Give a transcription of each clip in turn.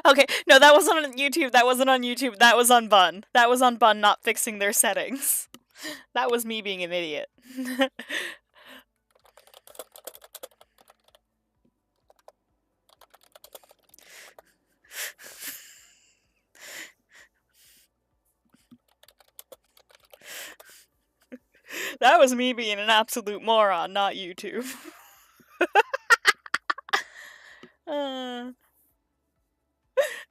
Okay, no, that wasn't on YouTube. That wasn't on YouTube. That was on Bun. That was on Bun not fixing their settings. That was me being an idiot. That was me being an absolute moron, not YouTube. uh,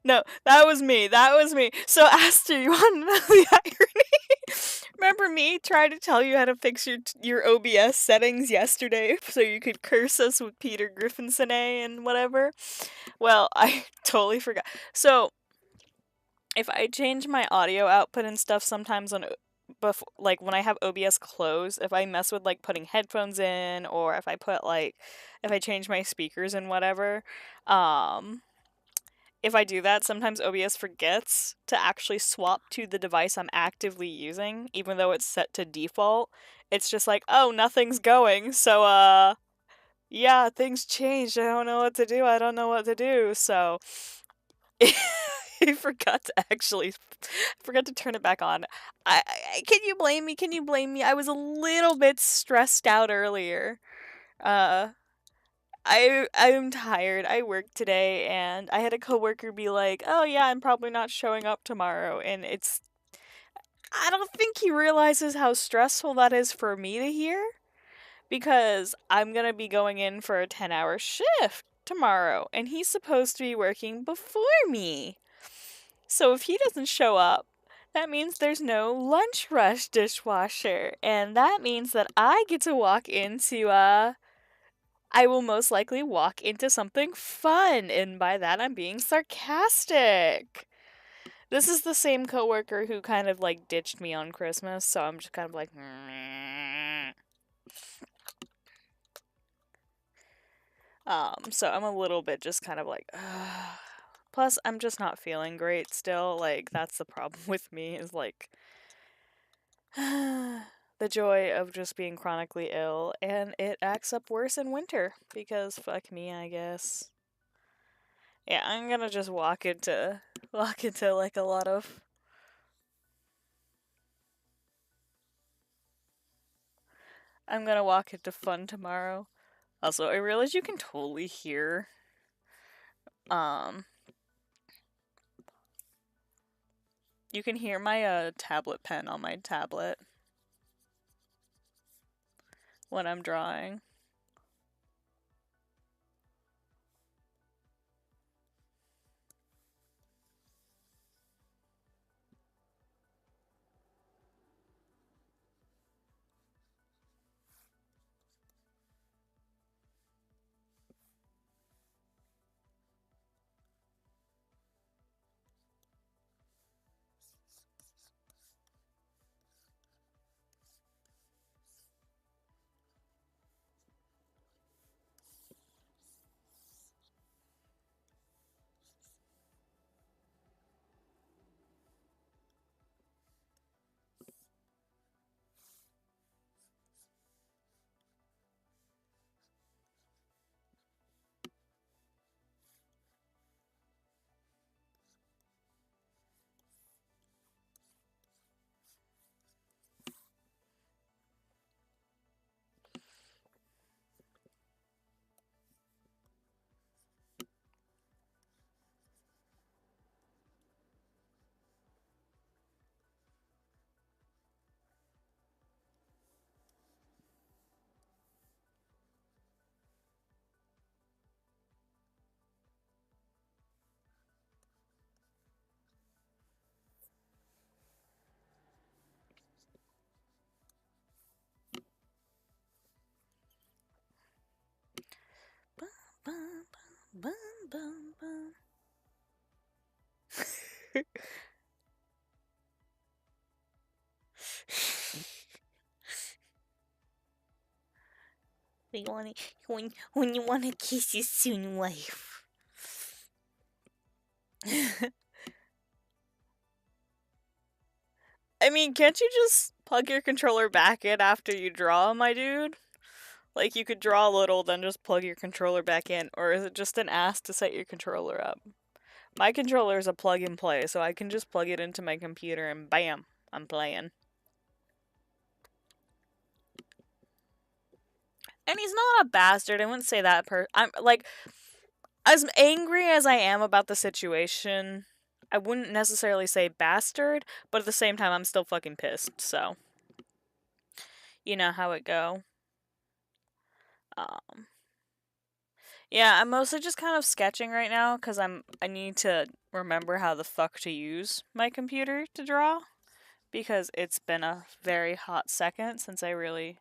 no, that was me. That was me. So, Aster, you want to know the irony? Remember me trying to tell you how to fix your OBS settings yesterday so you could curse us with Peter Griffinson and whatever? Well, I totally forgot. So, if I change my audio output and stuff sometimes on like when I have OBS closed, if I mess with like putting headphones in or if I put like if I change my speakers and whatever, um if I do that, sometimes OBS forgets to actually swap to the device I'm actively using, even though it's set to default. It's just like, "Oh, nothing's going." So yeah, things changed. I don't know what to do. I don't know what to do. So I forgot to actually forgot to turn it back on. Can you blame me? Can you blame me? I was a little bit stressed out earlier. Uh I'm tired. I worked today and I had a coworker be like, "Oh yeah, I'm probably not showing up tomorrow." And I don't think he realizes how stressful that is for me to hear because I'm going to be going in for a 10-hour shift tomorrow and he's supposed to be working before me. So if he doesn't show up, that means there's no lunch rush dishwasher. And that means that I get to walk into, I will most likely walk into something fun. And by that, I'm being sarcastic. This is the same coworker who kind of like ditched me on Christmas. So I'm just kind of like, meh. So I'm a little bit just kind of like, ugh. Plus, I'm just not feeling great still. Like, that's the problem with me is like, the joy of just being chronically ill, and it acts up worse in winter because fuck me, I guess. Yeah, I'm gonna just walk into like a lot of. I'm gonna walk into fun tomorrow. Also, I realize you can totally hear. Um, you can hear my tablet pen on my tablet when I'm drawing. Bum, bum, bum, bum, bum. When you wanna kiss your soon wife. I mean, can't you just plug your controller back in after you draw, my dude? Like, you could draw a little, then just plug your controller back in, or is it just an ass to set your controller up? My controller is a plug and play, so I can just plug it into my computer and bam, I'm playing. And he's not a bastard. I wouldn't say that I'm like, as angry as I am about the situation, I wouldn't necessarily say bastard, but at the same time I'm still fucking pissed. So, you know how it go. Um Yeah, I'm mostly just kind of sketching right now cuz I need to remember how the fuck to use my computer to draw because it's been a very hot second since I really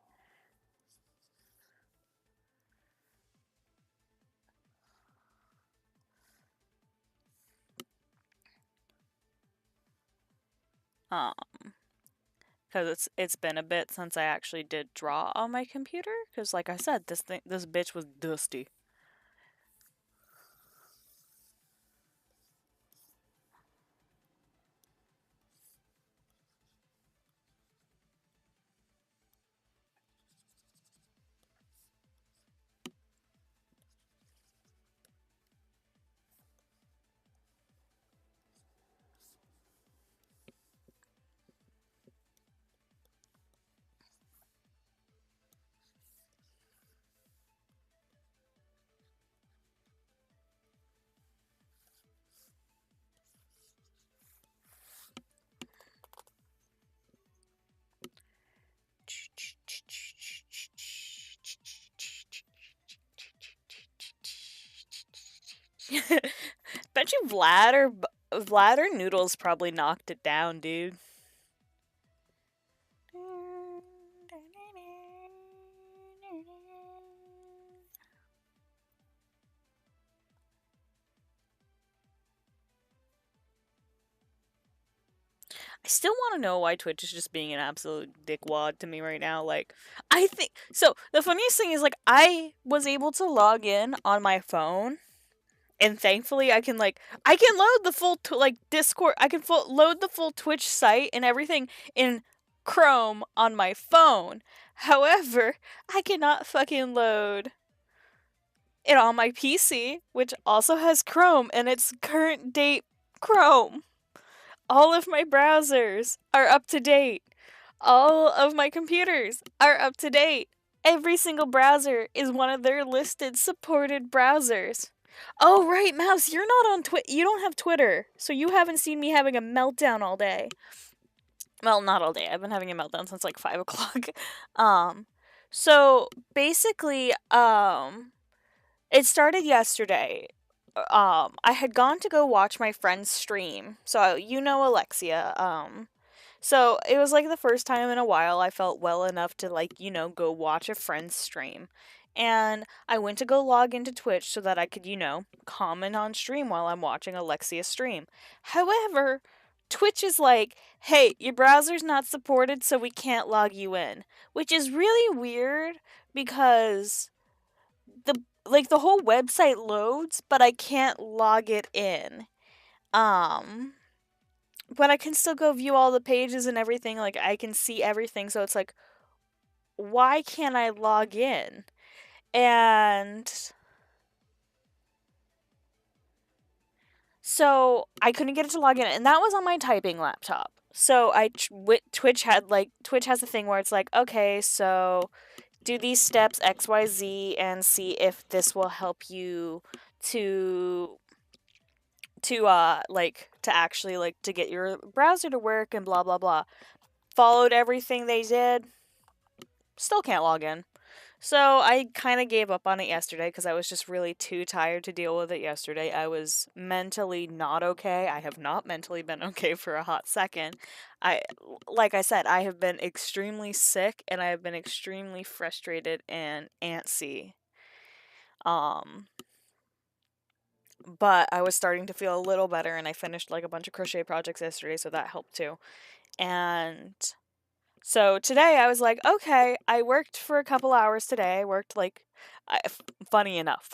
um because it's been a bit since I actually did draw on my computer cuz like I said this bitch was dusty. Bet you Vlad or Noodles probably knocked it down, dude. I still want to know why Twitch is just being an absolute dickwad to me right now. Like, I think so. The funniest thing is, like, I was able to log in on my phone, and thankfully, I can load the full Discord. I can load the full Twitch site and everything in Chrome on my phone. However, I cannot fucking load it on my PC, which also has Chrome, and it's current date Chrome. All of my browsers are up to date. All of my computers are up to date. Every single browser is one of their listed supported browsers. Oh, right, Mouse, you're not on Twitter. You don't have Twitter, so you haven't seen me having a meltdown all day. Well, not all day. I've been having a meltdown since like 5 o'clock. So basically, it started yesterday. I had gone to go watch my friend's stream. So you know Alexia. So it was like the first time in a while I felt well enough to go watch a friend's stream. And I went to go log into Twitch so that I could, comment on stream while I'm watching Alexia stream. However, Twitch is like, "Hey, your browser's not supported, so we can't log you in." Which is really weird because the whole website loads, but I can't log it in. But I can still go view all the pages and everything. Like, I can see everything, so it's like, why can't I log in? And so I couldn't get it to log in, and that was on my typing laptop. So Twitch has a thing where it's like, okay, so do these steps XYZ and see if this will help you to actually to get your browser to work and blah blah blah. Followed everything they did. Still can't log in. So I kind of gave up on it yesterday because I was just really too tired to deal with it yesterday. I was mentally not okay. I have not mentally been okay for a hot second. Like I said, I have been extremely sick and I have been extremely frustrated and antsy. But I was starting to feel a little better and I finished like a bunch of crochet projects yesterday, so that helped too. And so today I was like, okay, I worked for a couple hours today. I worked funny enough,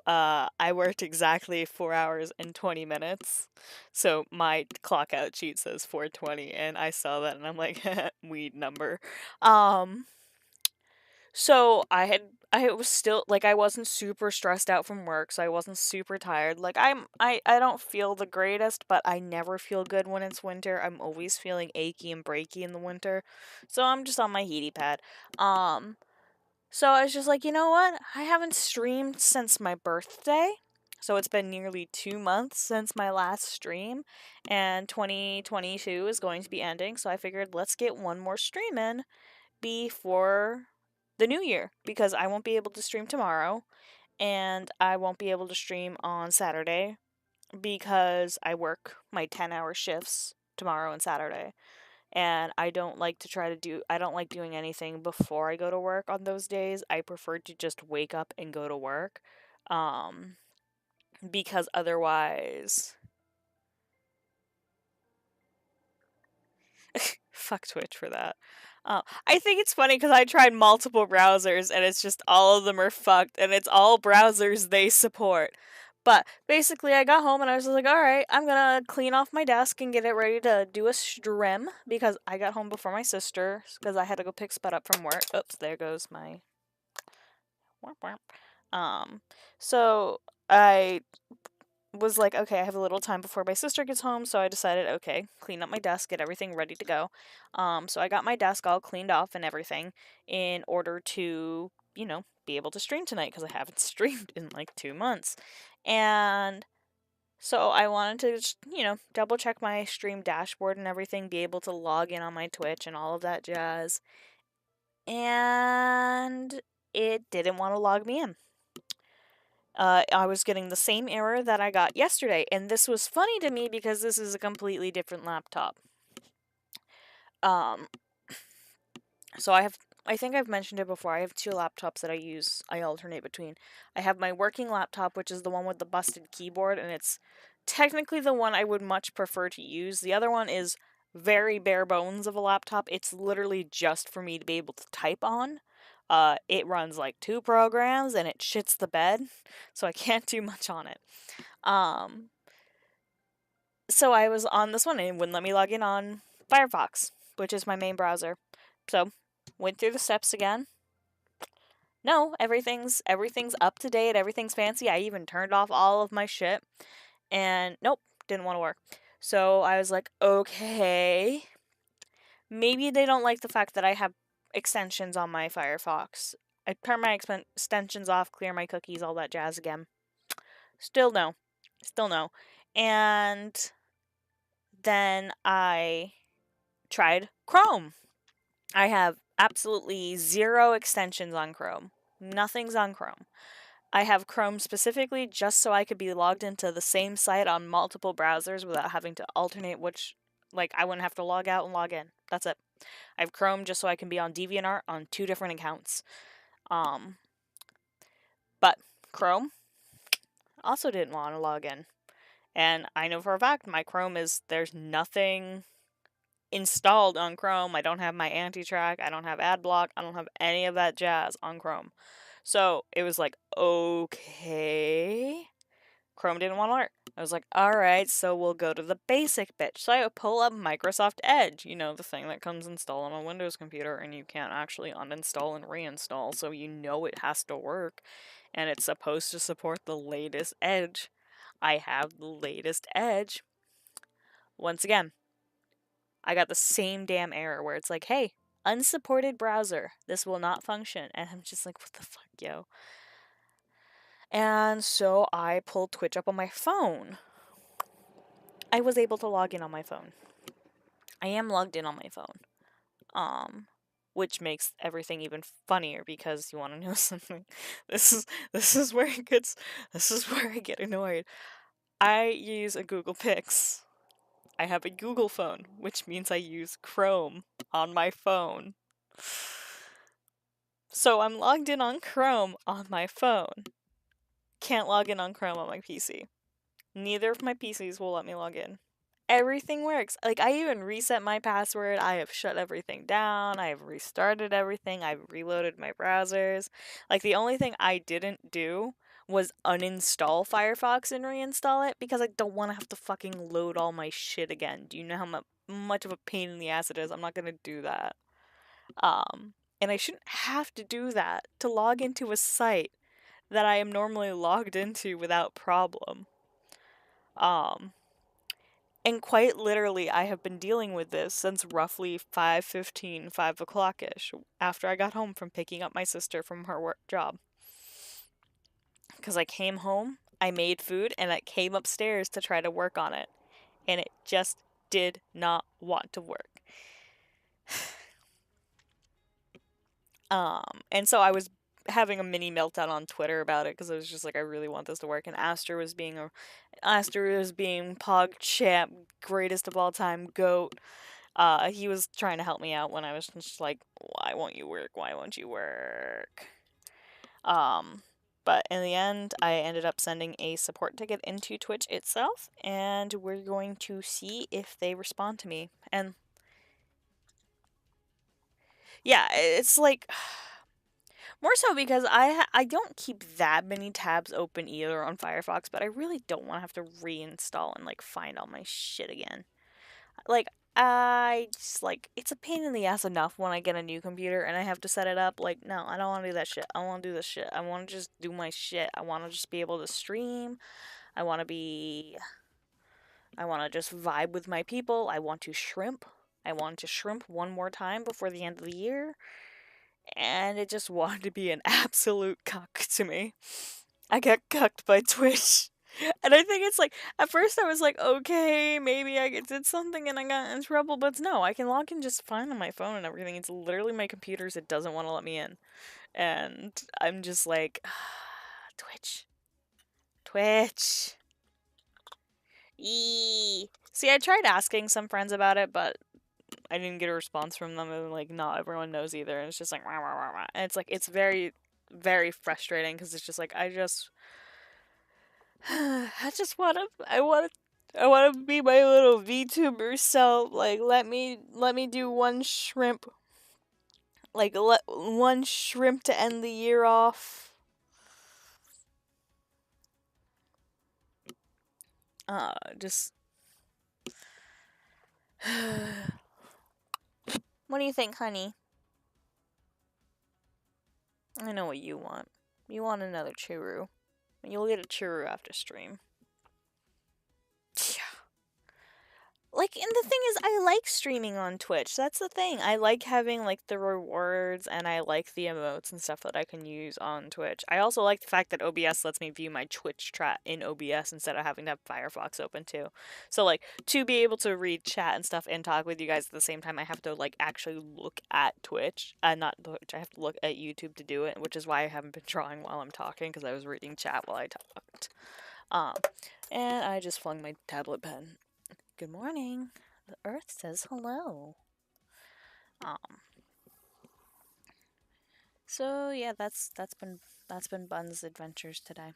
I worked exactly 4 hours and 20 minutes. So my clock out sheet says 4:20 and I saw that and I'm like, weed number. So I was still like I wasn't super stressed out from work, so I wasn't super tired. Like I don't feel the greatest, but I never feel good when it's winter. I'm always feeling achy and breaky in the winter. So I'm just on my heaty pad. Um so I was just like, you know what? I haven't streamed since my birthday. So it's been nearly 2 months since my last stream, and 2022 is going to be ending, so I figured let's get one more stream in before the new year because I won't be able to stream tomorrow and I won't be able to stream on Saturday because I work my 10-hour shifts tomorrow and Saturday. And I don't like doing anything before I go to work on those days. I prefer to just wake up and go to work. Um because otherwise fuck Twitch for that. I think it's funny because I tried multiple browsers and it's just all of them are fucked and it's all browsers they support. But basically, I got home and I was just like, all right, I'm gonna clean off my desk and get it ready to do a stream because I got home before my sister because I had to go pick Spud up from work. Oops, there goes my. Womp womp. So I was like, okay, I have a little time before my sister gets home, so I decided, okay, clean up my desk, get everything ready to go. So I got my desk all cleaned off and everything in order to, be able to stream tonight because I haven't streamed in like 2 months. And so I wanted to, double check my stream dashboard and everything, be able to log in on my Twitch and all of that jazz. And it didn't want to log me in. I was getting the same error that I got yesterday, and this was funny to me because this is a completely different laptop. Um, so I think I've mentioned it before. I have two laptops that I alternate between. I have my working laptop, which is the one with the busted keyboard, and it's technically the one I would much prefer to use. The other one is very bare bones of a laptop. It's literally just for me to be able to type on. It runs like 2 programs and it shits the bed, so I can't do much on it. Um, so I was on this one and it wouldn't let me log in on Firefox, which is my main browser. So went through the steps again. No, everything's up to date, everything's fancy. I even turned off all of my shit. And nope, didn't want to work. So I was like, okay. Maybe they don't like the fact that I have extensions on my Firefox. I turn my extensions off, clear my cookies, all that jazz again. Still no. Still no. And then I tried Chrome. I have absolutely 0 extensions on Chrome. Nothing's on Chrome. I have Chrome specifically just so I could be logged into the same site on multiple browsers without having to alternate I wouldn't have to log out and log in. That's it. I have Chrome just so I can be on DeviantArt on 2 different accounts. But Chrome also didn't want to log in. And I know for a fact there's nothing installed on Chrome. I don't have my anti-track, I don't have ad block, I don't have any of that jazz on Chrome. So it was like, okay. Chrome didn't want to work. I was like, alright, so we'll go to the basic bitch. So I pull up Microsoft Edge, the thing that comes installed on a Windows computer and you can't actually uninstall and reinstall, so it has to work. And it's supposed to support the latest Edge. I have the latest Edge. Once again, I got the same damn error where it's like, hey, unsupported browser. This will not function. And I'm just like, what the fuck, yo? And so I pulled Twitch up on my phone. I was able to log in on my phone. I am logged in on my phone. Which makes everything even funnier because you want to know something. This is where I get annoyed. I use a Google Pix. I have a Google phone, which means I use Chrome on my phone. So I'm logged in on Chrome on my phone. Can't log in on Chrome on my PC. Neither of my PCs will let me log in. Everything works. Like, I even reset my password. I have shut everything down. I have restarted everything. I've reloaded my browsers. Like, the only thing I didn't do was uninstall Firefox and reinstall it because I don't want to have to fucking load all my shit again. Do you know how much of a pain in the ass it is? I'm not gonna do that. And I shouldn't have to do that to log into a site that I am normally logged into without problem. Um, and quite literally, I have been dealing with this since roughly 5:15, 5 o'clock-ish, after I got home from picking up my sister from her work job. Because I came home, I made food, and I came upstairs to try to work on it. And it just did not want to work. And so I was having a mini meltdown on Twitter about it because I was just like, I really want this to work. And Aster was being PogChamp, greatest of all time, goat. He was trying to help me out when I was just like, why won't you work? Why won't you work? Um, but in the end, I ended up sending a support ticket into Twitch itself, and we're going to see if they respond to me. And yeah, it's like more so because I don't keep that many tabs open either on Firefox, but I really don't want to have to reinstall and like find all my shit again. Like I just like it's a pain in the ass enough when I get a new computer and I have to set it up. Like no, I don't want to do that shit. I want to do this shit. I want to just do my shit. I want to just be able to stream. I want to be I want to just vibe with my people. I want to shrimp. I want to shrimp one more time before the end of the year. And it just wanted to be an absolute cuck to me. I got cucked by Twitch. And I think it's like, at first I was like, okay, maybe I did something and I got in trouble, but no, I can log in just fine on my phone and everything. It's literally my computer's, it doesn't want to let me in. And I'm just like, Twitch. Twitch. Eee. See, I tried asking some friends about it, but I didn't get a response from them, and like not everyone knows either. And it's just like, rah, rah, rah, rah. And it's like it's very, very frustrating because it's just like I just I want to be my little VTuber self. Like let me do one shrimp, like let one shrimp to end the year off. Just. What do you think, honey? I know what you want. You want another churu. You'll get a churu after stream. Like, and the thing is, I like streaming on Twitch. That's the thing. I like having, like, the rewards, and I like the emotes and stuff that I can use on Twitch. I also like the fact that OBS lets me view my Twitch chat in OBS instead of having to have Firefox open, too. So, like, to be able to read chat and stuff and talk with you guys at the same time, I have to, like, actually look at Twitch. Not Twitch, I have to look at YouTube to do it, which is why I haven't been drawing while I'm talking, because I was reading chat while I talked. And I just flung my tablet pen. Good morning. The earth says hello. So yeah, that's been Bun's adventures today.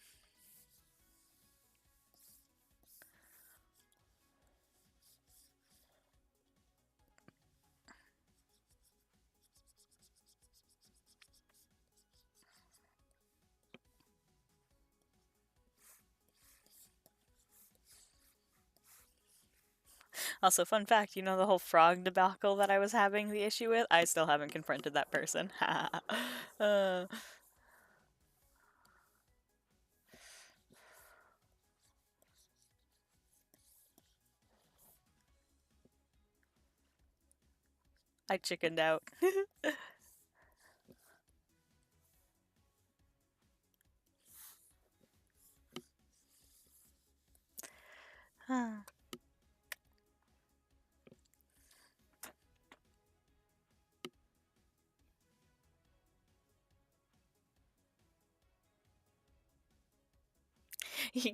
Also, fun fact, you know the whole frog debacle that I was having the issue with? I still haven't confronted that person. uh, I chickened out.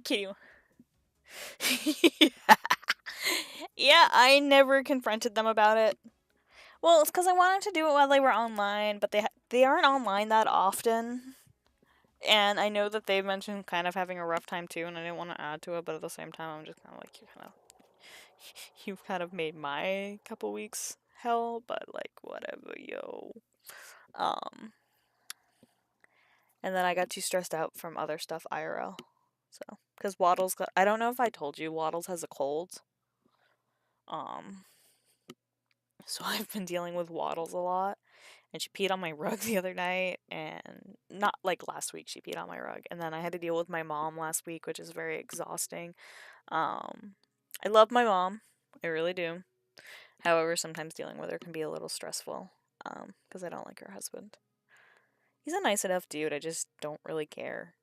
Kitty. Yeah, I never confronted them about it. Well, it's because I wanted to do it while they were online, but they aren't online that often. And I know that they've mentioned kind of having a rough time too, and I didn't want to add to it, but at the same time, I'm just kind of like, you've kind of made my couple weeks hell, but like, whatever, yo. Um, and then I got too stressed out from other stuff IRL. So, because I don't know if I told you, Waddles has a cold. So I've been dealing with Waddles a lot. and she peed on my rug the other night, and not like last week she peed on my rug, and then I had to deal with my mom last week, which is very exhausting. Um, I love my mom, I really do. However, sometimes dealing with her can be a little stressful, because I don't like her husband. He's a nice enough dude, I just don't really care.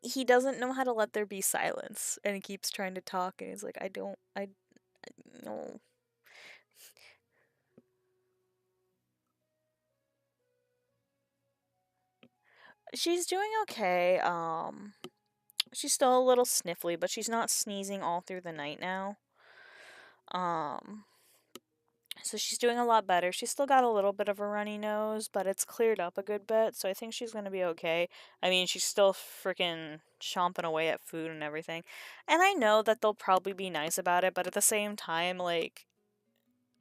He doesn't know how to let there be silence, and he keeps trying to talk, and he's like, no. She's doing okay. She's still a little sniffly, but she's not sneezing all through the night now. Um, so she's doing a lot better. She's still got a little bit of a runny nose, but it's cleared up a good bit, so I think she's gonna be okay. I mean, she's still freaking chomping away at food and everything. And I know that they'll probably be nice about it, but at the same time, like,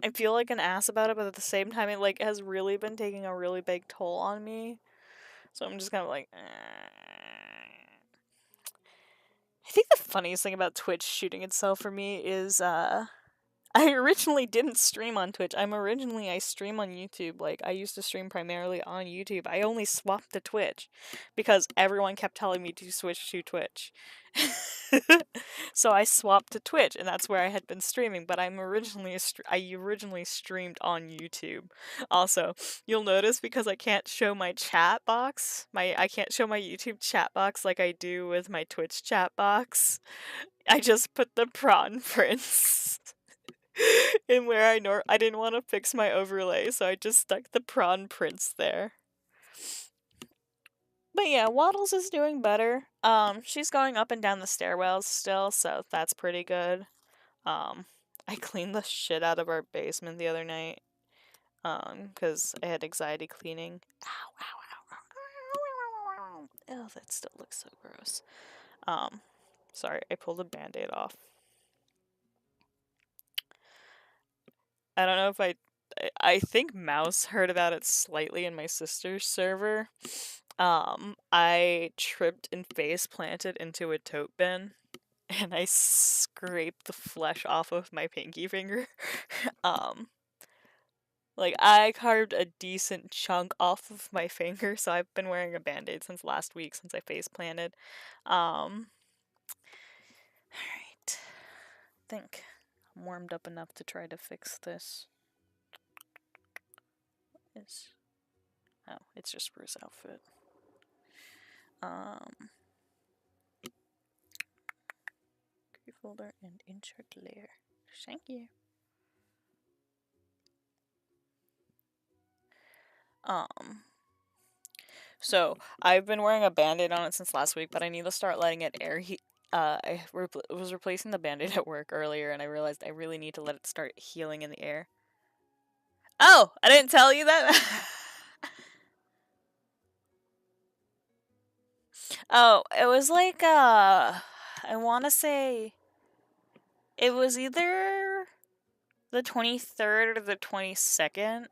I feel like an ass about it, but at the same time, it, like, has really been taking a really big toll on me. So I'm just kind of like, I think the funniest thing about Twitch shooting itself for me is I originally didn't stream on Twitch. I stream on YouTube. Like, I used to stream primarily on YouTube. I only swapped to Twitch because everyone kept telling me to switch to Twitch. So I swapped to Twitch, and that's where I had been streaming. But I originally streamed on YouTube. Also, you'll notice because I can't show my chat box, I can't show my YouTube chat box like I do with my Twitch chat box. I just put the prawn prints in where I didn't want to fix my overlay, so I just stuck the prawn prints there. But yeah, Waddles is doing better. She's going up and down the stairwells still, so that's pretty good. I cleaned the shit out of our basement the other night. Because I had anxiety cleaning. Ow, ow, ow, ow, ow. Oh, that still looks so gross. Sorry, I pulled a band-aid off. I don't know if I think Mouse heard about it slightly in my sister's server. I tripped and face planted into a tote bin, and I scraped the flesh off of my pinky finger. Like, I carved a decent chunk off of my finger, so I've been wearing a band-aid since last week, since I face planted. Alright. I think I'm warmed up enough to try to fix this. It's just Bruce's outfit. Create folder and insert layer. Thank you. So I've been wearing a band-aid on it since last week, but I need to start letting it air. I was replacing the band-aid at work earlier, and I realized I really need to let it start healing in the air. Oh, I didn't tell you that. Oh, it was like I want to say it was either the 23rd or the 22nd.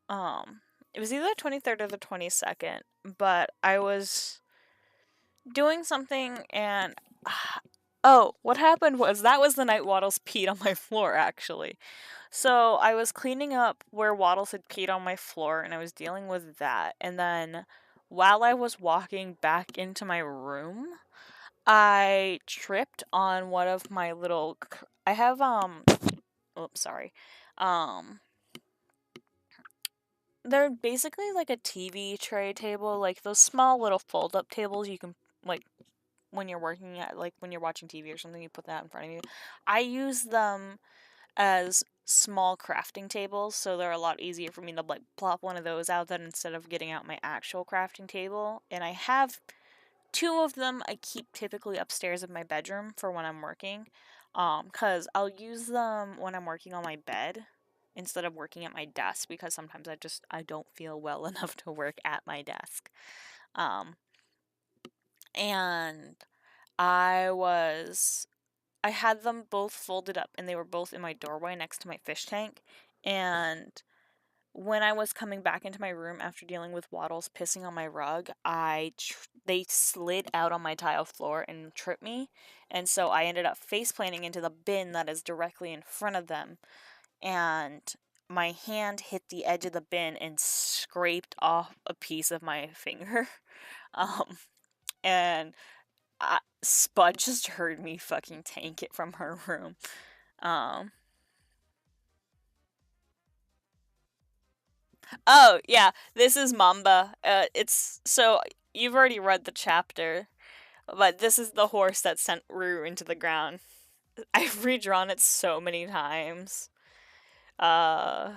It was either the 23rd or the 22nd, but I was doing something and oh, what happened was that was the night Waddles peed on my floor, actually. So I was cleaning up where Waddles had peed on my floor, and I was dealing with that. And then while I was walking back into my room, I tripped on one of my little. I have Oops, sorry. They're basically like a TV tray table, like those small little fold-up tables you can like when you're working at when you're watching TV or something, you put that in front of you. I use them as small crafting tables, so they're a lot easier for me to like plop one of those out than instead of getting out my actual crafting table. And I have two of them I keep typically upstairs in my bedroom for when I'm working. Cause I'll use them when I'm working on my bed instead of working at my desk because sometimes I don't feel well enough to work at my desk. And I had them both folded up and they were both in my doorway next to my fish tank. And when I was coming back into my room after dealing with Waddles pissing on my rug, they slid out on my tile floor and tripped me. And so I ended up face planting into the bin that is directly in front of them. And my hand hit the edge of the bin and scraped off a piece of my finger. Um, and Spud just heard me fucking tank it from her room. Um, oh yeah, this is Mamba. It's so you've already read the chapter, but this is the horse that sent Rue into the ground. I've redrawn it so many times. Uh,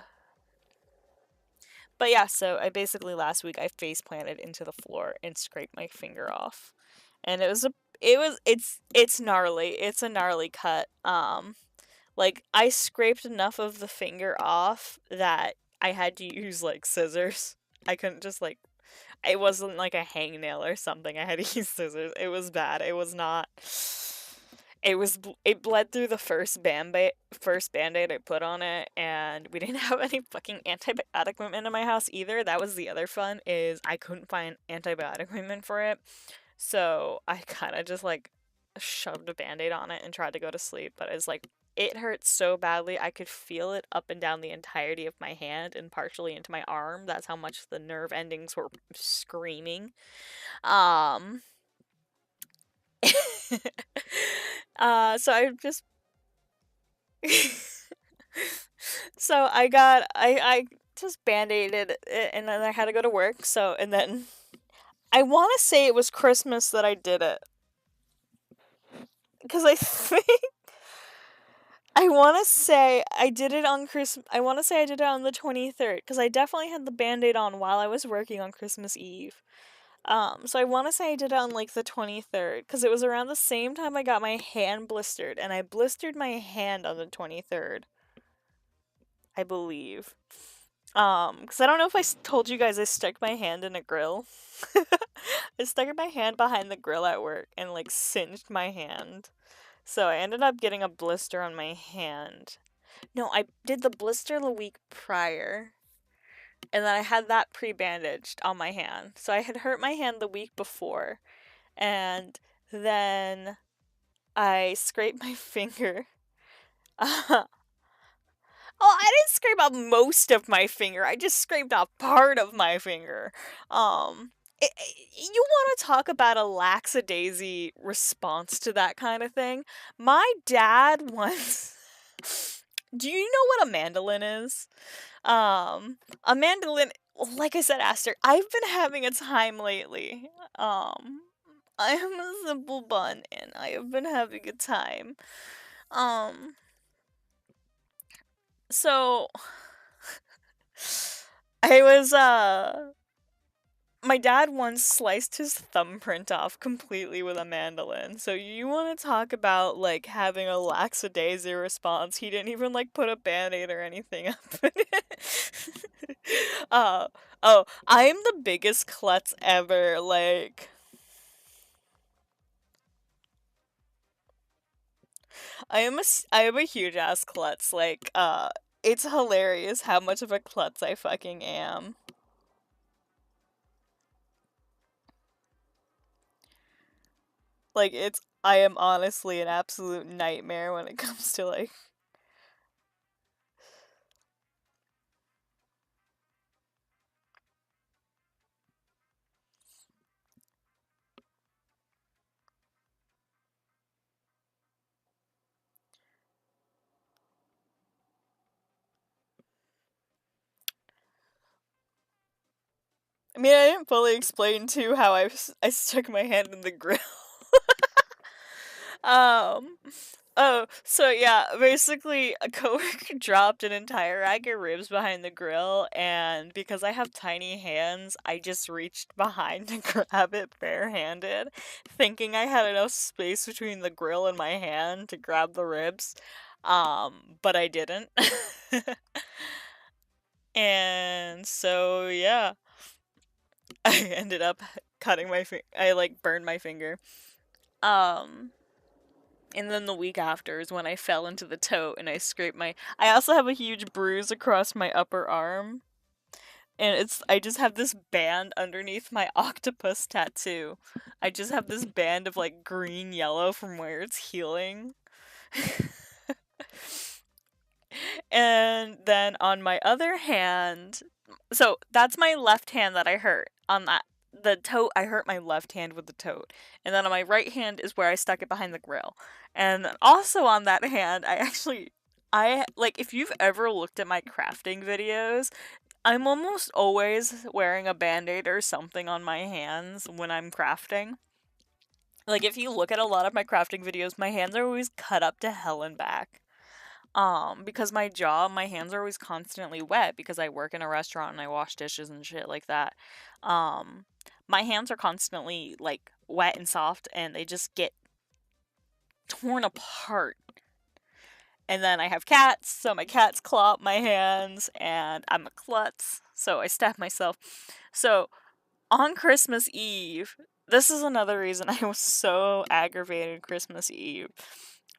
but yeah, so I basically last week I face planted into the floor and scraped my finger off, and it's gnarly. It's a gnarly cut. Like I scraped enough of the finger off that I had to use like scissors. I couldn't just like it wasn't like a hangnail or something. I had to use scissors. It was bad. It was not. It bled through the first band-aid I put on it, and we didn't have any fucking antibiotic ointment in my house either. That was the other fun is I couldn't find antibiotic ointment for it. So I kind of just like shoved a band-aid on it and tried to go to sleep, but it's like it hurt so badly I could feel it up and down the entirety of my hand and partially into my arm. That's how much the nerve endings were screaming. Um so I just so I just band-aided it and then I had to go to work. So and then I want to say it was Christmas that I did it. Cuz I think I want to say I did it on Christmas. I want to say I did it on the 23rd cuz I definitely had the band-aid on while I was working on Christmas Eve. So I want to say I did it on like the 23rd because it was around the same time I got my hand blistered, and I blistered my hand on the 23rd, I believe. Because I don't know if told you guys I stuck my hand in a grill. I stuck my hand behind the grill at work and like singed my hand. So I ended up getting a blister on my hand. No, I did the blister the week prior. And then I had that pre-bandaged on my hand. So I had hurt my hand the week before, and then I scraped my finger. Oh, I didn't scrape off most of my finger. I just scraped off part of my finger. You want to talk about a lackadaisy response to that kind of thing? My dad once. Do you know what a mandolin is? A mandolin, like I said, Aster, I've been having a time lately. I am a simple bun and I have been having a time. Um, so I was my dad once sliced his thumbprint off completely with a mandolin. So you want to talk about like having a lackadaisy response? He didn't even like put a band-aid or anything up. uh oh, I am the biggest klutz ever. Like I am a huge ass klutz. Like it's hilarious how much of a klutz I fucking am. Like I am honestly an absolute nightmare when it comes to like I mean, I didn't fully explain too how I stuck my hand in the grill. um, oh, so yeah, basically a coworker dropped an entire rack of ribs behind the grill, and because I have tiny hands, I just reached behind to grab it barehanded, thinking I had enough space between the grill and my hand to grab the ribs. But I didn't. And so yeah. I ended up cutting my I like burned my finger. Um and then the week after is when I fell into the tote and I scraped my I also have a huge bruise across my upper arm. And I just have this band underneath my octopus tattoo. I just have this band of like green yellow from where it's healing. And then on my other hand, so that's my left hand that I hurt. On that, the tote, I hurt my left hand with the tote. And then on my right hand is where I stuck it behind the grill. And then also on that hand, I like, if you've ever looked at my crafting videos, I'm almost always wearing a band-aid or something on my hands when I'm crafting. Like, if you look at a lot of my crafting videos, my hands are always cut up to hell and back. Because my hands are always constantly wet because I work in a restaurant and I wash dishes and shit like that. Um, my hands are constantly like wet and soft and they just get torn apart. And then I have cats, so my cats claw up my hands and I'm a klutz, so I stab myself. So on Christmas Eve, this is another reason I was so aggravated Christmas Eve.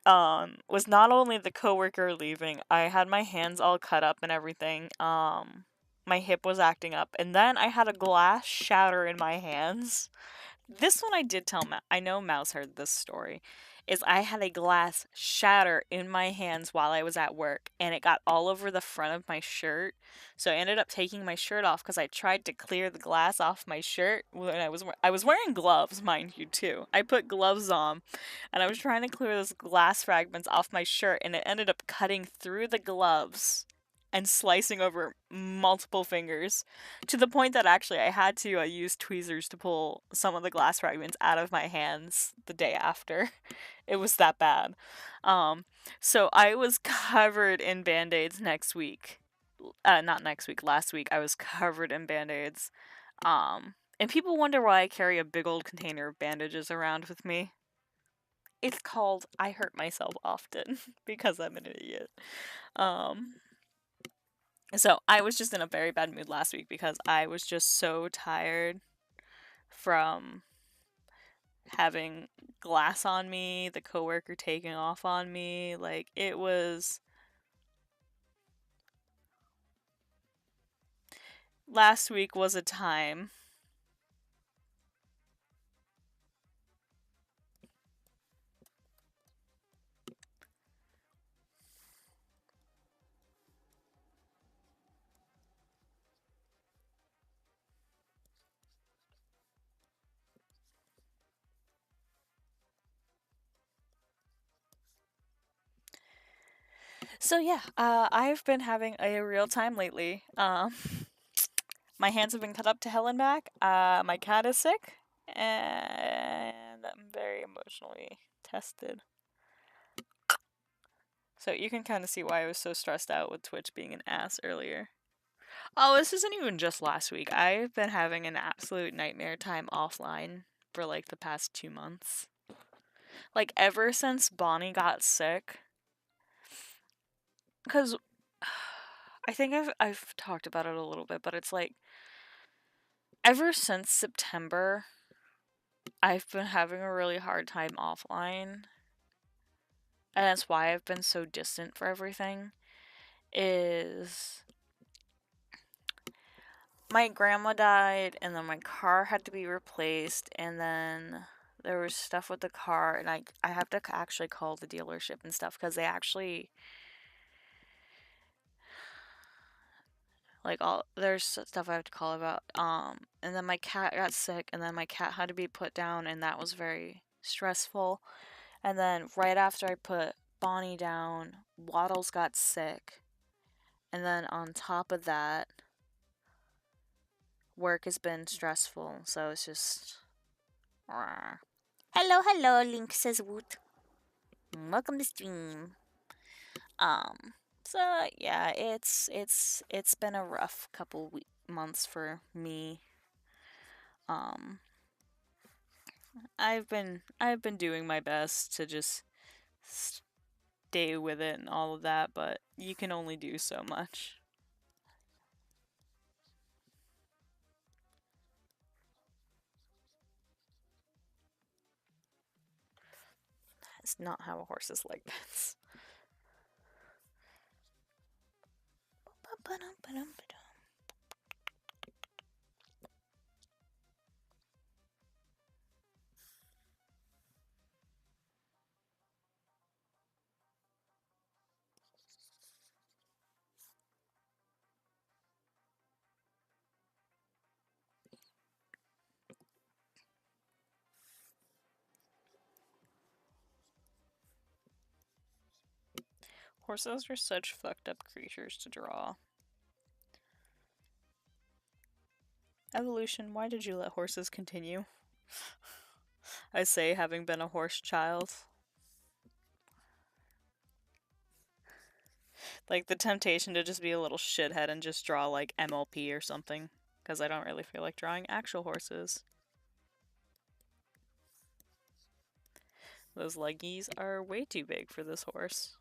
Was not only the coworker leaving, I had my hands all cut up and everything. My hip was acting up, and then I had a glass shatter in my hands. This one I did tell I know Mouse heard this story. Is I had a glass shatter in my hands while I was at work, and it got all over the front of my shirt. So I ended up taking my shirt off because I tried to clear the glass off my shirt when I was wearing gloves, mind you, too. I put gloves on, and I was trying to clear those glass fragments off my shirt, and it ended up cutting through the gloves and slicing over multiple fingers to the point that actually I had to use tweezers to pull some of the glass fragments out of my hands the day after. It was that bad. Um, so I was covered in band-aids next week. Not next week, last week I was covered in band-aids. And people wonder why I carry a big old container of bandages around with me. It's called I hurt myself often because I'm an idiot. Um, so I was just in a very bad mood last week because I was just so tired from having glass on me, the coworker taking off on me. Like, it was. Last week was a time. So yeah, I've been having a real time lately. My hands have been cut up to hell and back. My cat is sick, and I'm very emotionally tested. So you can kind of see why I was so stressed out with Twitch being an ass earlier. Oh, this isn't even just last week. I've been having an absolute nightmare time offline for like the past 2 months. Like ever since Bonnie got sick, because I think I've talked about it a little bit, but it's like ever since September, I've been having a really hard time offline, and that's why I've been so distant for everything. Is my grandma died, and then my car had to be replaced, and then there was stuff with the car, and I have to actually call the dealership and stuff because they actually like all there's stuff I have to call about. And then my cat got sick, and then my cat had to be put down, and that was very stressful. And then right after I put Bonnie down, Waddles got sick, and then on top of that, work has been stressful, so it's just. Hello, hello, Link says Woot. Welcome to stream. Um, so yeah, it's been a rough couple months for me. Um, I've been doing my best to just stay with it and all of that, but you can only do so much. That's not how a horse's leg bends. Horses are such fucked up creatures to draw. Evolution, why did you let horses continue? I say, having been a horse child. Like, the temptation to just be a little shithead and just draw, like, MLP or something. Because I don't really feel like drawing actual horses. Those leggies are way too big for this horse.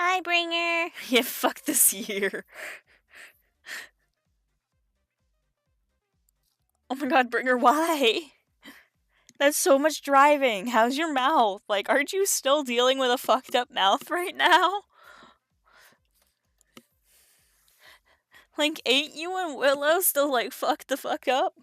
Hi, Bringer! Yeah, fuck this year. Oh my god, Bringer, why? That's so much driving. How's your mouth? Like, aren't you still dealing with a fucked up mouth right now? Like, ain't you and Willow still, like, fucked the fuck up?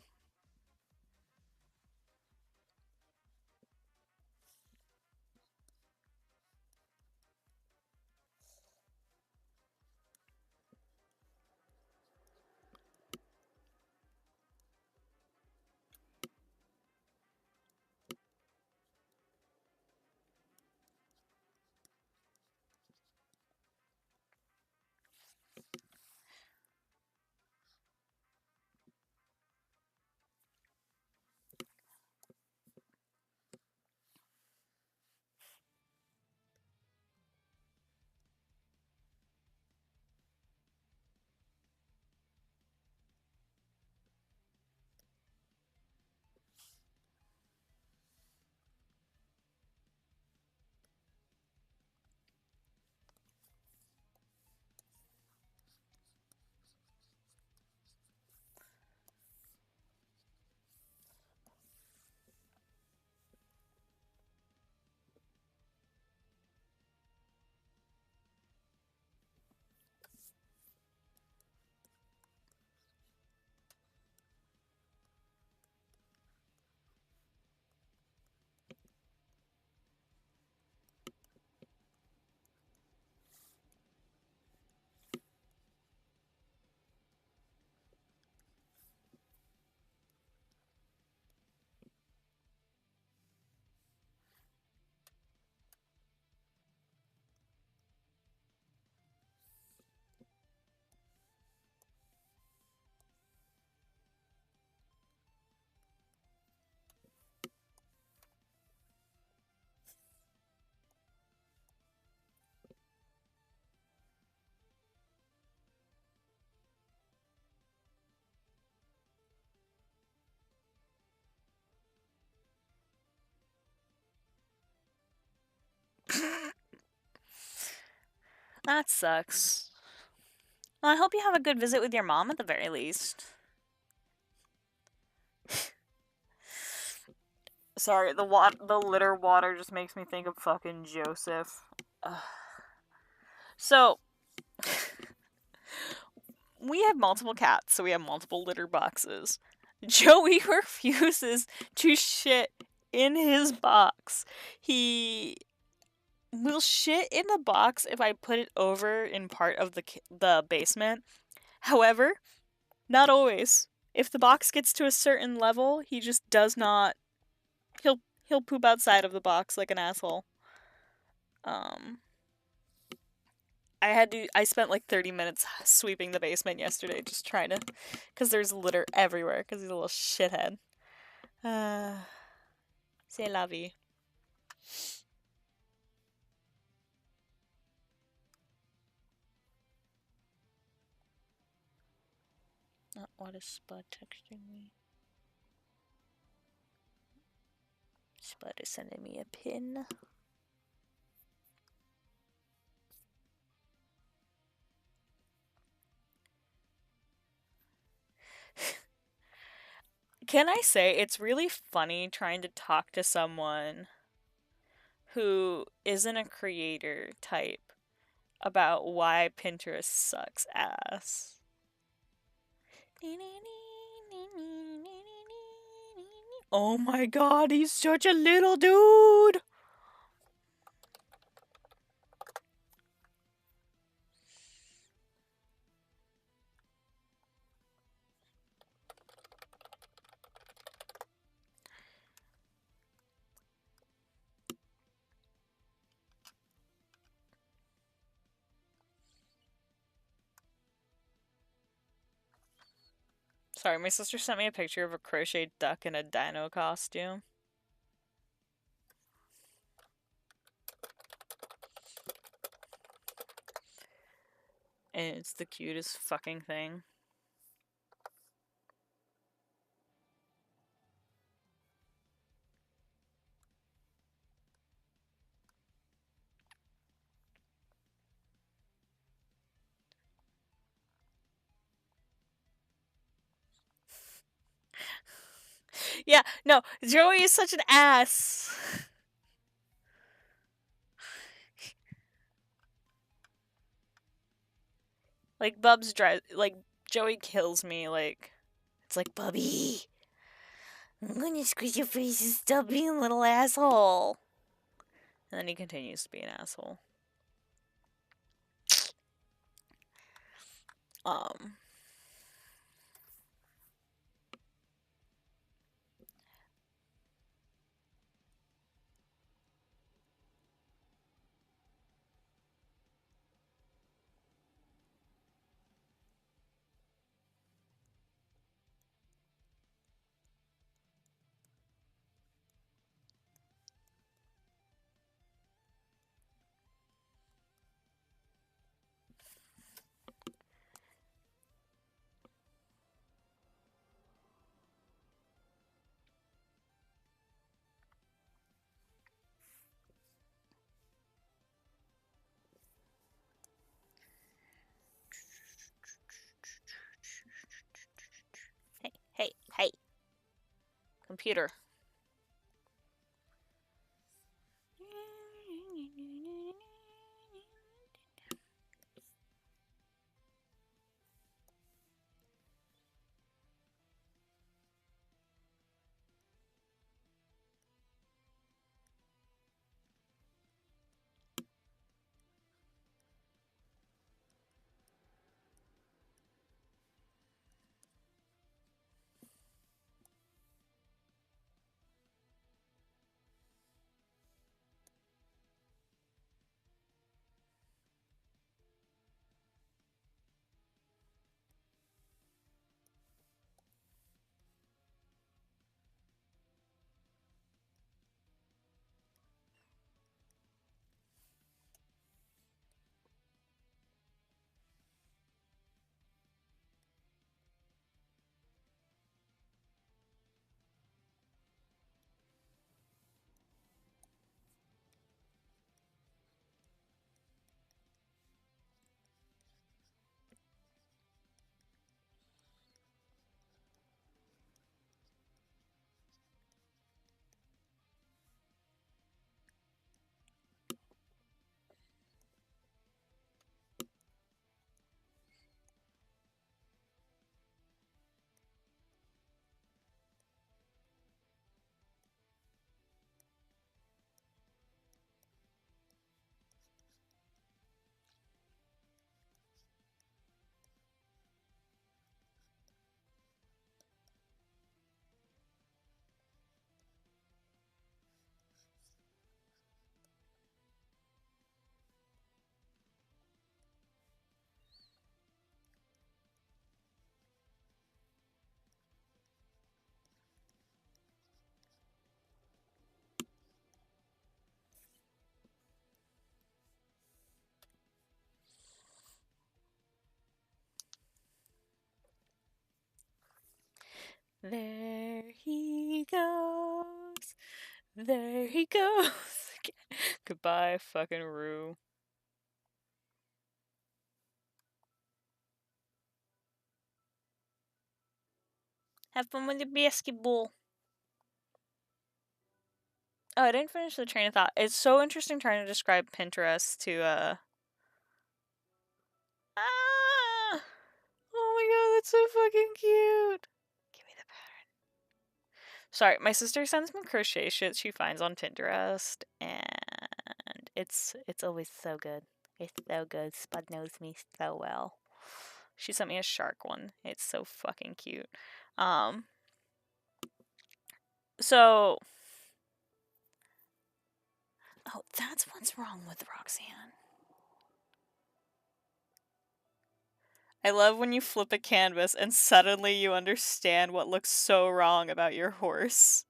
That sucks. Well, I hope you have a good visit with your mom at the very least. Sorry, the litter water just makes me think of fucking Joseph. Ugh. So, we have multiple cats, so we have multiple litter boxes. Joey refuses to shit in his box. He will shit in the box if I put it over in part of the basement. However, not always. If the box gets to a certain level, he just does not. He'll poop outside of the box like an asshole. I spent like 30 minutes sweeping the basement yesterday just trying to, because there's litter everywhere because he's a little shithead. C'est la vie. What is Spud texting me? Spud is sending me a pin. Can I say, it's really funny trying to talk to someone who isn't a creator type about why Pinterest sucks ass. Oh my god, he's such a little dude! Sorry, my sister sent me a picture of a crocheted duck in a dino costume. And it's the cutest fucking thing. Yeah, no, Joey is such an ass. Like Bubs drives, like Joey kills me. Like it's like Bubby, I'm gonna squeeze your face and stop being a little asshole. And then he continues to be an asshole. Um. Hey, hey, hey. Computer. There he goes. There he goes. Goodbye, fucking Rue. Have fun with the basketball. Oh, I didn't finish the train of thought. It's so interesting trying to describe Pinterest to Ah! Oh my god, that's so fucking cute. Give me the pattern. Sorry, my sister sends me crochet shit she finds on Pinterest, and it's always so good. It's so good. Spud knows me so well. She sent me a shark one. It's so fucking cute. Um, so oh, that's what's wrong with Roxanne. I love when you flip a canvas and suddenly you understand what looks so wrong about your horse.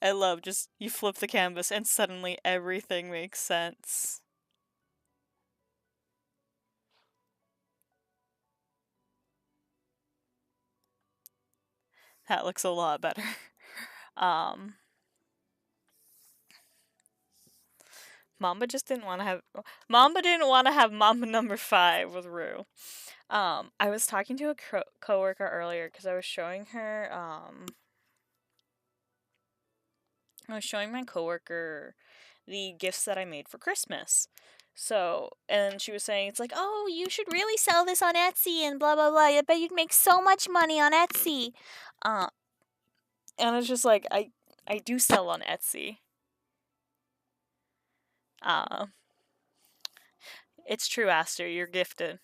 I love just you flip the canvas and suddenly everything makes sense. That looks a lot better. Um, Mamba just didn't want to have Mamba didn't want to have Mamba number 5 with Rue. I was talking to a coworker earlier because I was showing my coworker the gifts that I made for Christmas. So, and she was saying, it's like, oh, you should really sell this on Etsy and blah, blah, blah. I bet you'd make so much money on Etsy. Uh, and it's just like, I do sell on Etsy. Uh, it's true, Aster, you're gifted.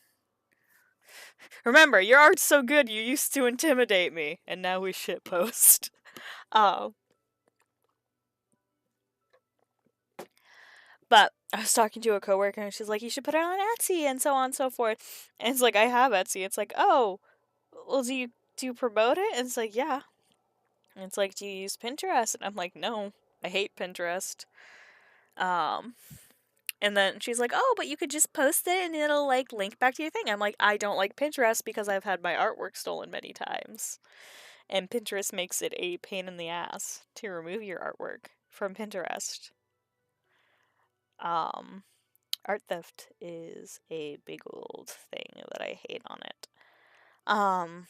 Remember, your art's so good you used to intimidate me, and now we shitpost. But I was talking to a coworker and she's like, you should put it on Etsy and so on and so forth. And it's like, I have Etsy. It's like, oh, well, do you promote it? And it's like, yeah. And it's like, do you use Pinterest? And I'm like, no, I hate Pinterest. Um, and then she's like, oh, but you could just post it and it'll like link back to your thing. I'm like, I don't like Pinterest because I've had my artwork stolen many times. And Pinterest makes it a pain in the ass to remove your artwork from Pinterest. Um, Art theft is a big old thing that I hate on it. Um,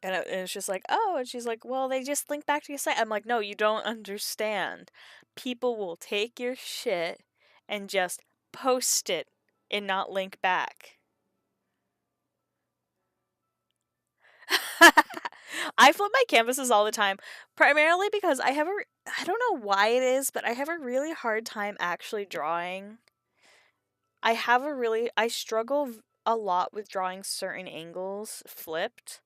and it's just like, oh, and she's like, well, they just link back to your site. I'm like, no, you don't understand. People will take your shit and just post it and not link back. I flip my canvases all the time, primarily because I don't know why it is, but I have a really hard time actually drawing. I struggle a lot with drawing certain angles flipped.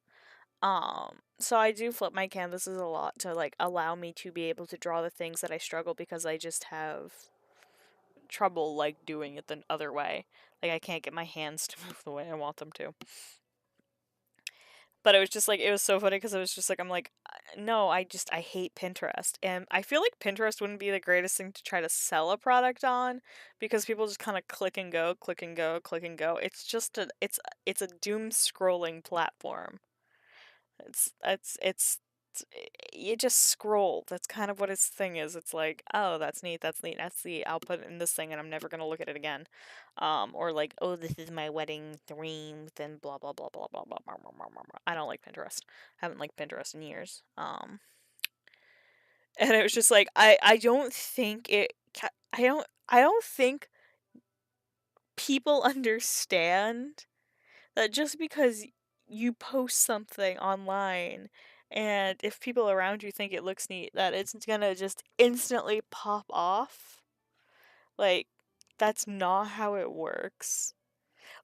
So I do flip my canvases a lot to like allow me to be able to draw the things that I struggle because I just have trouble like doing it the other way. Like I can't get my hands to move the way I want them to. But it was just like it was so funny because it was just like I'm like no, I hate Pinterest. And I feel like Pinterest wouldn't be the greatest thing to try to sell a product on because people just kind of click and go, click and go, click and go. It's a doom scrolling platform. It's you just scroll. That's kind of what its thing is. It's like, oh, that's neat, that's neat, that's neat. I'll put it in this thing and I'm never gonna look at it again. Or like, oh, this is my wedding dream, then blah blah blah blah blah blah blah blah blah blah. I don't like Pinterest. Haven't liked Pinterest in years. And it was just like I don't think I don't think people understand that just because you post something online and if people around you think it looks neat that it's gonna just instantly pop off. Like that's not how it works.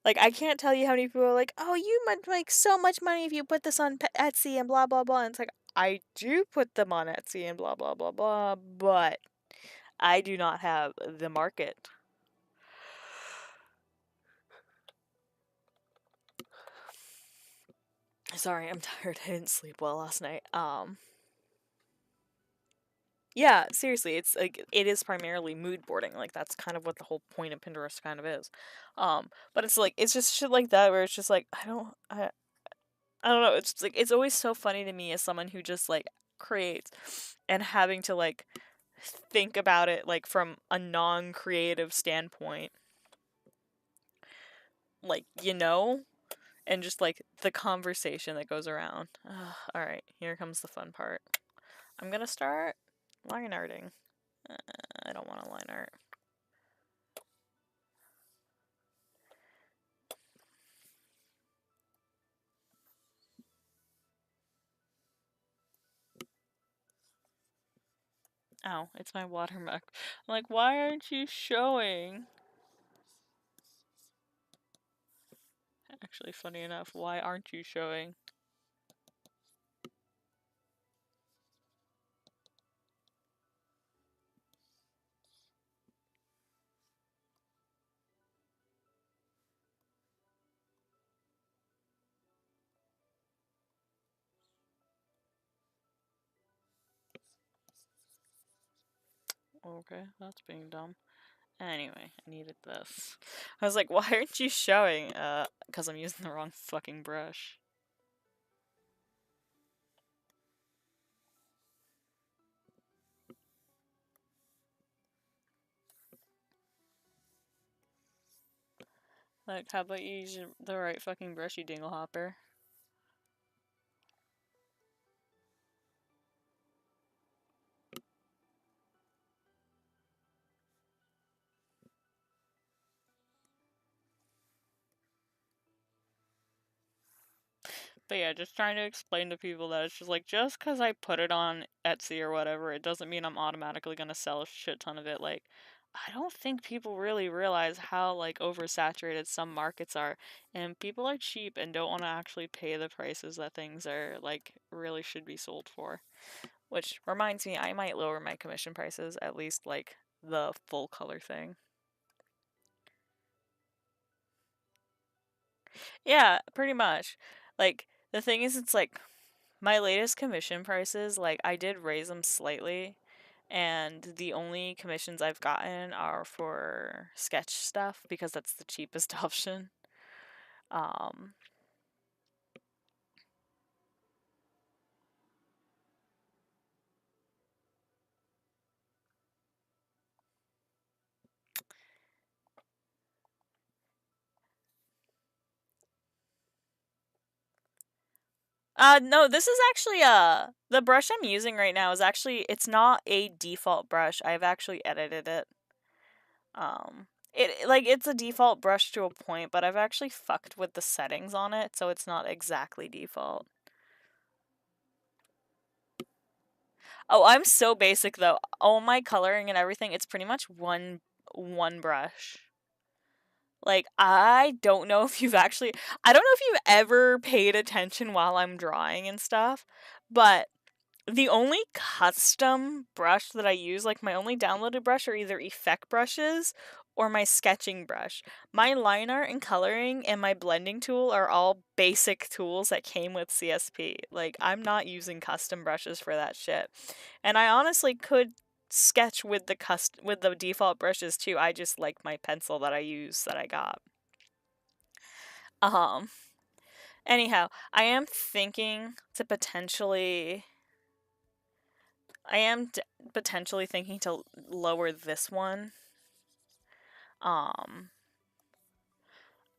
Like I can't tell you how many people are like, oh, you might make so much money if you put this on Etsy and blah blah blah. And it's like I do put them on Etsy and blah blah blah blah, but I do not have the market. Sorry, I'm tired. I didn't sleep well last night. Yeah, seriously, it's like it is primarily mood boarding. Like that's kind of what the whole point of Pinterest kind of is. But it's like it's just shit like that where it's just like I don't know, it's just, like it's always so funny to me as someone who just like creates and having to like think about it like from a non-creative standpoint. Like, you know? and just like the conversation that goes around. All right, here comes the fun part. I'm gonna start line arting. I don't want to line art. Oh, it's my watermark. I'm like, why aren't you showing? Actually, funny enough, why aren't you showing? Okay, that's being dumb. Anyway, I needed this. I was like, why aren't you showing? Because I'm using the wrong fucking brush. Like, how about you use the right fucking brush, you dinglehopper? But yeah, just trying to explain to people that it's just like, just because I put it on Etsy or whatever, it doesn't mean I'm automatically gonna sell a shit ton of it. Like, I don't think people really realize how, like, oversaturated some markets are. And people are cheap and don't want to actually pay the prices that things are, like, really should be sold for. Which reminds me, I might lower my commission prices, at least, like, the full color thing. Yeah, pretty much. Like, the thing is, it's like, my latest commission prices, like, I did raise them slightly, and the only commissions I've gotten are for sketch stuff because that's the cheapest option. Um, no, this is actually, the brush I'm using right now is actually, it's not a default brush. I've actually edited it. Like, it's a default brush to a point, but I've actually fucked with the settings on it, so it's not exactly default. Oh, I'm so basic though. All my coloring and everything, it's pretty much one brush. Like, I don't know if you've actually I don't know if you've ever paid attention while I'm drawing and stuff, but the only custom brush that I use, like my only downloaded brush, are either effect brushes or my sketching brush. My line art and coloring and my blending tool are all basic tools that came with CSP. Like, I'm not using custom brushes for that shit. And I honestly could sketch with with the default brushes too. I just like my pencil that I use that I got. Um anyhow, I am thinking to potentially I am potentially thinking to lower this one. Um,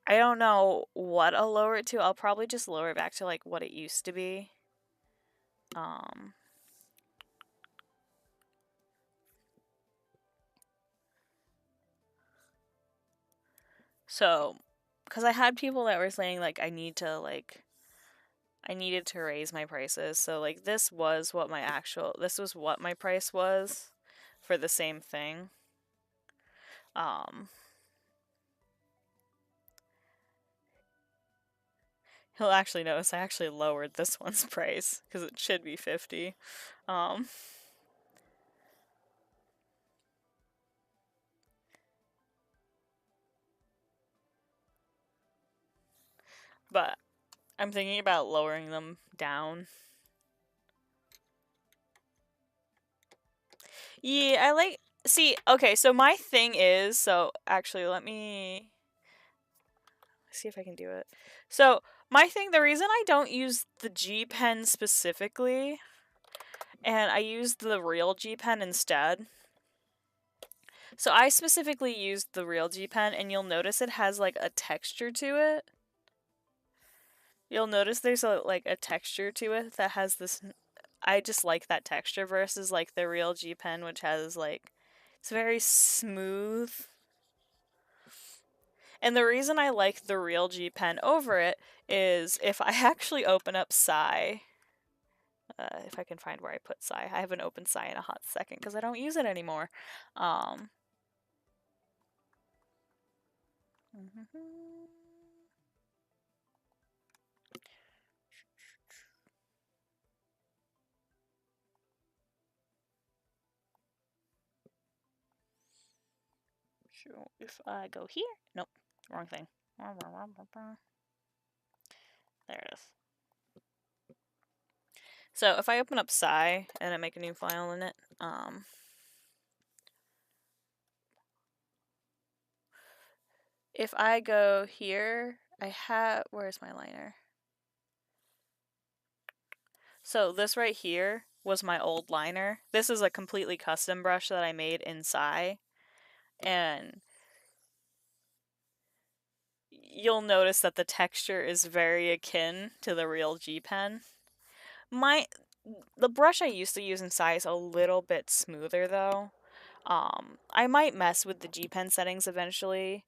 I don't know what I'll lower it to. I'll probably just lower it back to like what it used to be. Um, so, because I had people that were saying like I needed to raise my prices. So like this was what my price was for the same thing. Um, he'll actually notice I actually lowered this one's price because it should be 50. Um, but I'm thinking about lowering them down. Yeah, I like. See, okay, so my thing is, so actually, let me see if I can do it. So, my thing, the reason I don't use the G Pen specifically, and I use the real G Pen instead. So, I specifically used the real G Pen, and you'll notice it has like a texture to it. You'll notice there's a like a texture to it that has this. I just like that texture versus like the real G pen, which has like it's very smooth. And the reason I like the real G pen over it is if I actually open up Psy, if I can find where I put Psy, I haven't opened Psy in a hot second because I don't use it anymore. Um, so if I go here, nope, wrong thing. There it is. So if I open up Psy and I make a new file in it, if I go here, I have, where's my liner? So this right here was my old liner. This is a completely custom brush that I made in Psy. And you'll notice that the texture is very akin to the real G pen. The brush I used to use in Psy is a little bit smoother though. I might mess with the G pen settings eventually.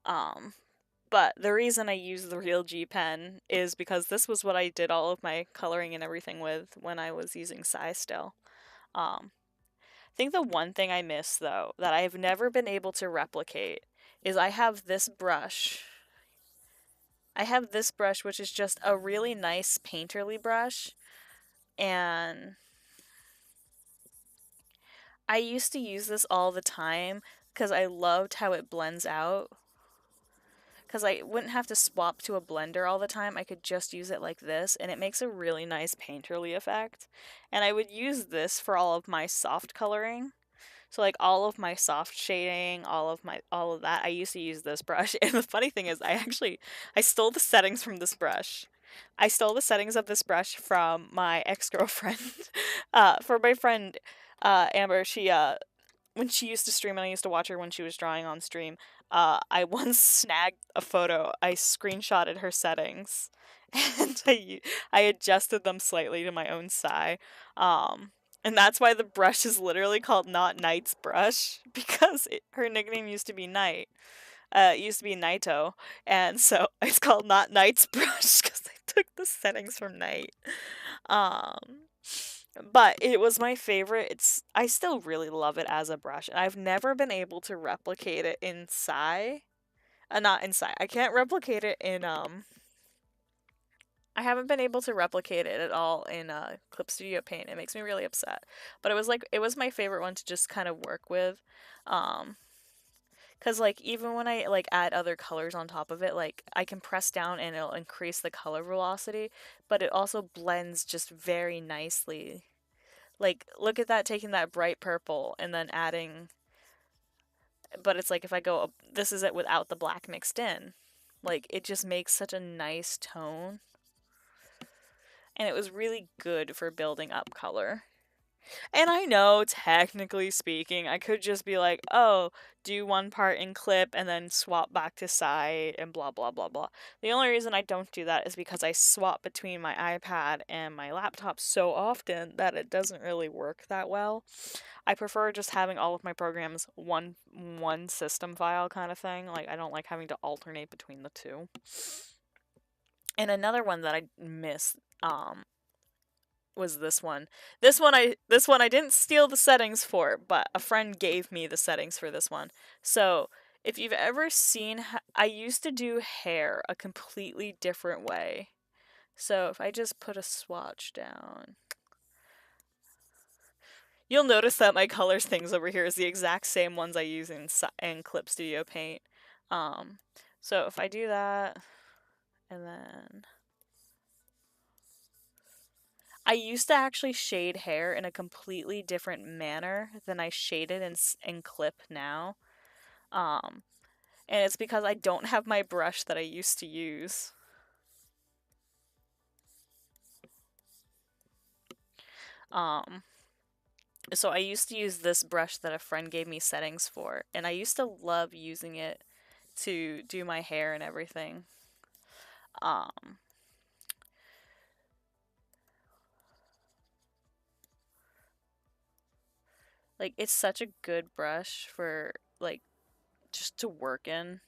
But the reason I use the real G pen is because this was what I did all of my coloring and everything with when I was using Psy still. I think the one thing I miss though that I've never been able to replicate is I have this brush. Which is just a really nice painterly brush, and I used to use this all the time because I loved how it blends out. Because I wouldn't have to swap to a blender all the time. I could just use it like this, and it makes a really nice painterly effect. And I would use this for all of my soft coloring. So like all of my soft shading, all of that, I used to use this brush. And the funny thing is I stole the settings from this brush. I stole the settings of this brush from my ex-girlfriend. For my friend Amber, she when she used to stream and I used to watch her when she was drawing on stream, I once snagged a photo. I screenshotted her settings and I adjusted them slightly to my own Psy. And that's why the brush is literally called Not Night's Brush because her nickname used to be Night. It used to be Naito, and so it's called Not Night's Brush because I took the settings from Night. Um, but it was my favorite. I still really love it as a brush, and I've never been able to replicate it in Psy. Not in Psy. I can't replicate it in I haven't been able to replicate it at all in Clip Studio Paint. It makes me really upset. But it was my favorite one to just kind of work with. Um Cause like even when I like add other colors on top of it, like I can press down and it'll increase the color velocity, but it also blends just very nicely. Like look at that, taking that bright purple and then adding, but it's like if I go, this is it without the black mixed in. Like it just makes such a nice tone. And it was really good for building up color. And I know, technically speaking, I could just be like, oh, do one part in clip and then swap back to side and blah, blah, blah, blah. The only reason I don't do that is because I swap between my iPad and my laptop so often that it doesn't really work that well. I prefer just having all of my programs one system file kind of thing. Like, I don't like having to alternate between the two. And another one that I miss, was this one. This one I didn't steal the settings for, but a friend gave me the settings for this one. So, if you've ever seen I used to do hair a completely different way. So, if I just put a swatch down, you'll notice that my colors things over here is the exact same ones I use in Clip Studio Paint. So if I do that and then I used to actually shade hair in a completely different manner than I shade it in Clip now. Um, and it's because I don't have my brush that I used to use. So I used to use this brush that a friend gave me settings for, and I used to love using it to do my hair and everything. Um, Like it's such a good brush for like just to work in.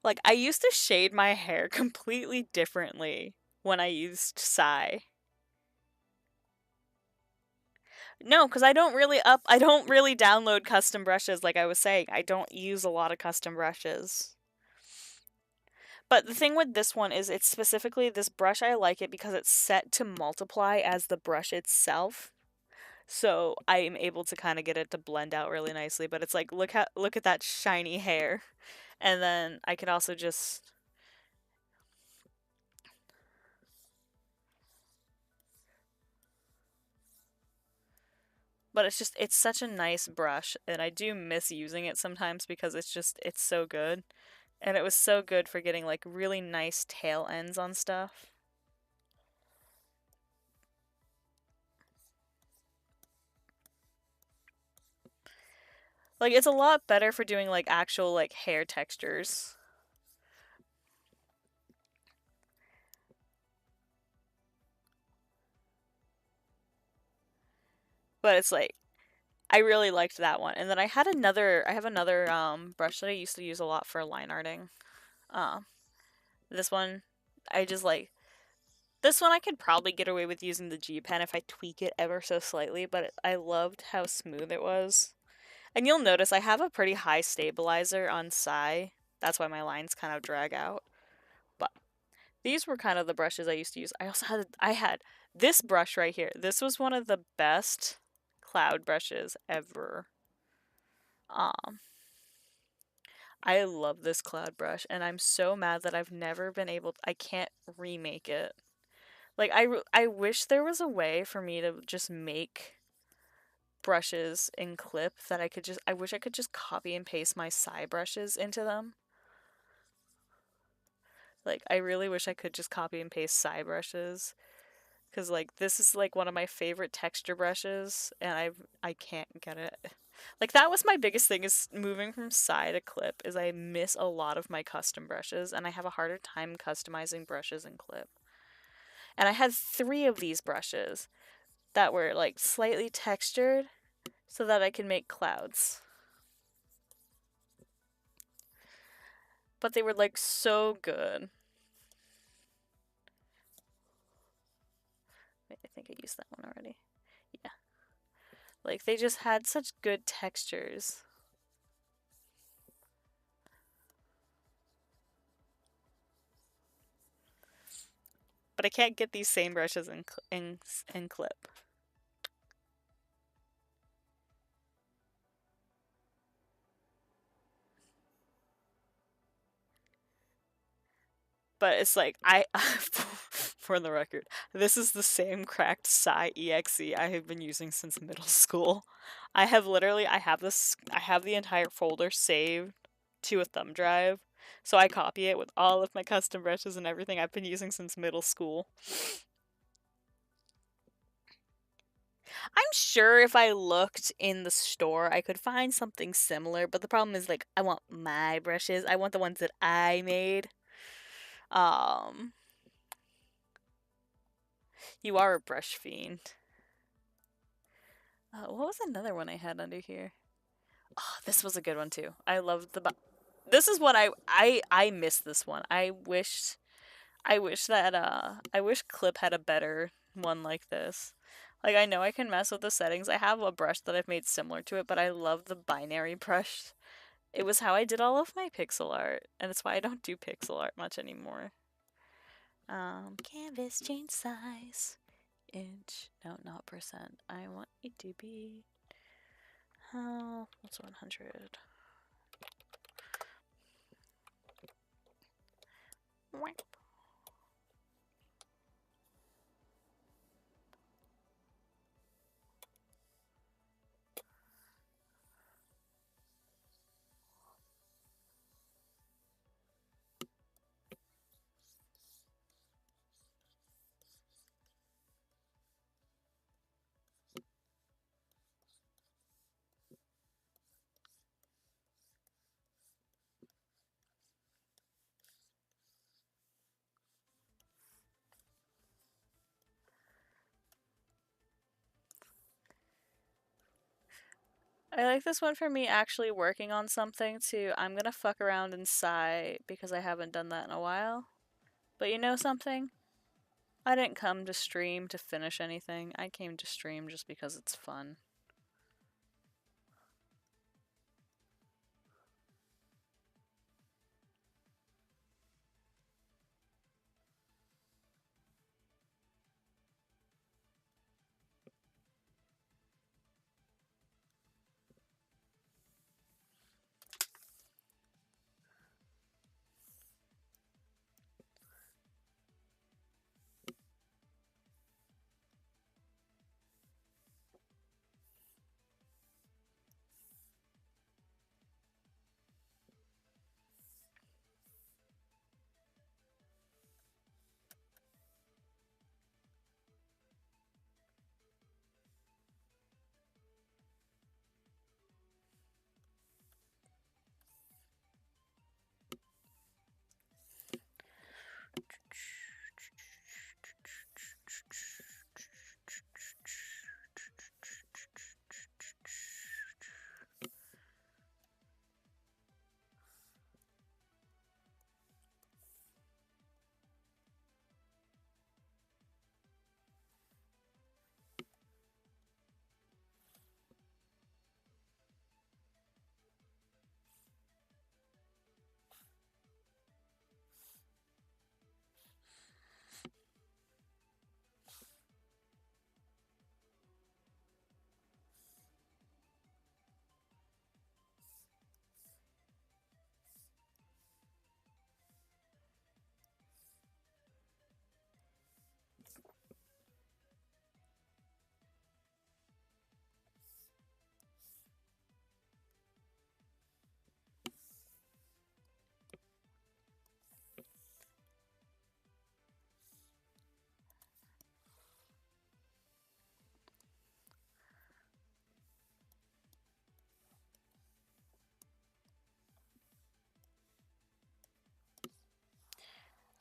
Like I used to shade my hair completely differently when I used Psy. No, because I don't really download custom brushes like I was saying. I don't use a lot of custom brushes. But the thing with this one is it's specifically this brush I like it because it's set to multiply as the brush itself. So I'm able to kind of get it to blend out really nicely, but it's like look at that shiny hair. And then I could also just but it's such a nice brush and I do miss using it sometimes because it's so good. And it was so good for getting like really nice tail ends on stuff. Like it's a lot better for doing like actual like hair textures. But it's like I really liked that one. And then I have another brush that I used to use a lot for line arting. Um this one I just like this one I could probably get away with using the G pen if I tweak it ever so slightly, but I loved how smooth it was. And you'll notice I have a pretty high stabilizer on Psy. That's why my lines kind of drag out. But these were kind of the brushes I used to use. I had this brush right here. This was one of the best cloud brushes ever. Um I love this cloud brush and I'm so mad that I've never been I can't remake it. Like I wish there was a way for me to just make brushes in clip that I wish I could just copy and paste my Psy brushes into them. Like I really wish I could just copy and paste Psy brushes cuz like this is like one of my favorite texture brushes and I can't get it. Like that was my biggest thing is moving from Psy to clip is I miss a lot of my custom brushes and I have a harder time customizing brushes in clip. And I had 3 of these brushes that were like slightly textured so that I could make clouds. But they were like so good. Wait, I think I used that one already. Yeah. Like they just had such good textures. But I can't get these same brushes in clip. But it's like for the record, this is the same cracked Psy exe I have been using since middle school. I have the entire folder saved to a thumb drive. So I copy it with all of my custom brushes and everything I've been using since middle school. I'm sure if I looked in the store, I could find something similar, but the problem is like I want my brushes. I want the ones that I made. Um, you are a brush fiend. What was another one I had under here? Oh, this was a good one too. I loved this is what I miss this one. I wish Clip had a better one like this. Like I know I can mess with the settings. I have a brush that I've made similar to it, but I love the binary brush. It was how I did all of my pixel art, and it's why I don't do pixel art much anymore. Canvas change size. Inch. No, not percent. I want it to be. How? What's 100? I like this one for me actually working on something too. I'm gonna fuck around and sigh because I haven't done that in a while. But you know something? I didn't come to stream to finish anything. I came to stream just because it's fun.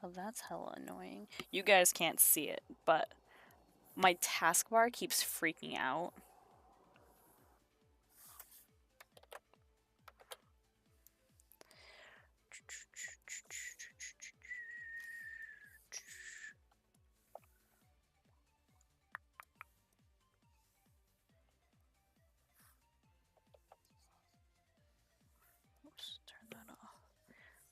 Oh, that's hella annoying. You guys can't see it, but my taskbar keeps freaking out. Oops, turn that off.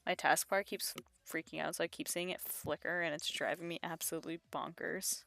My taskbar keeps freaking out, so I keep seeing it flicker, and it's driving me absolutely bonkers.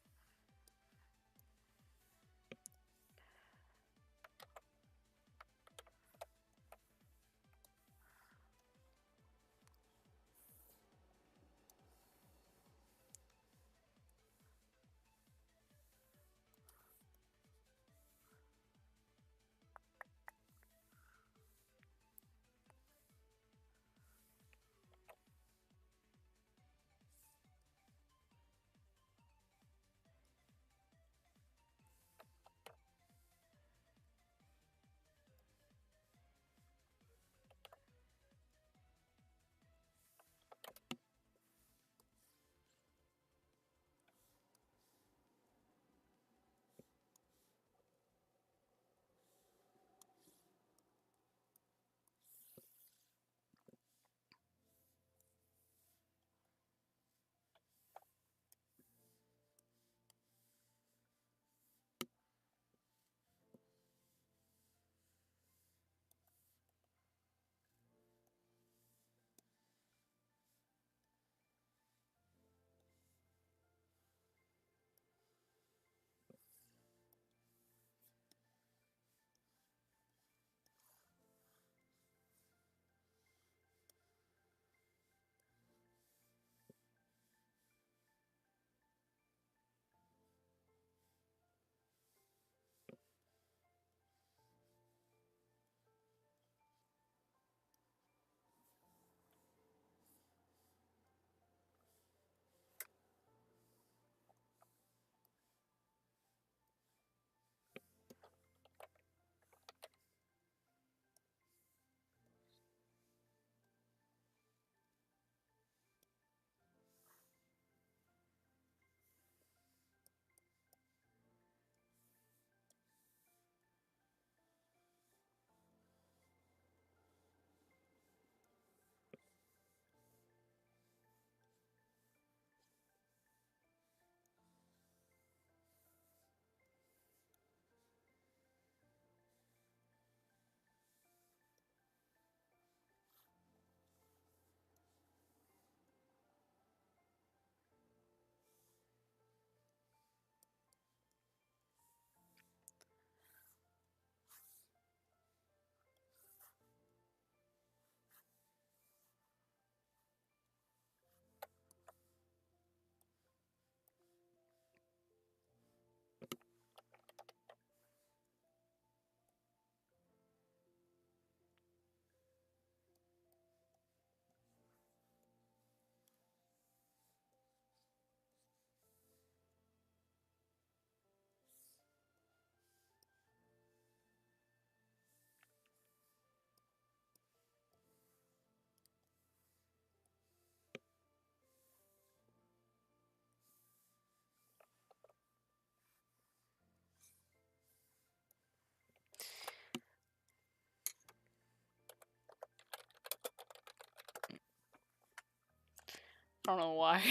don't know why.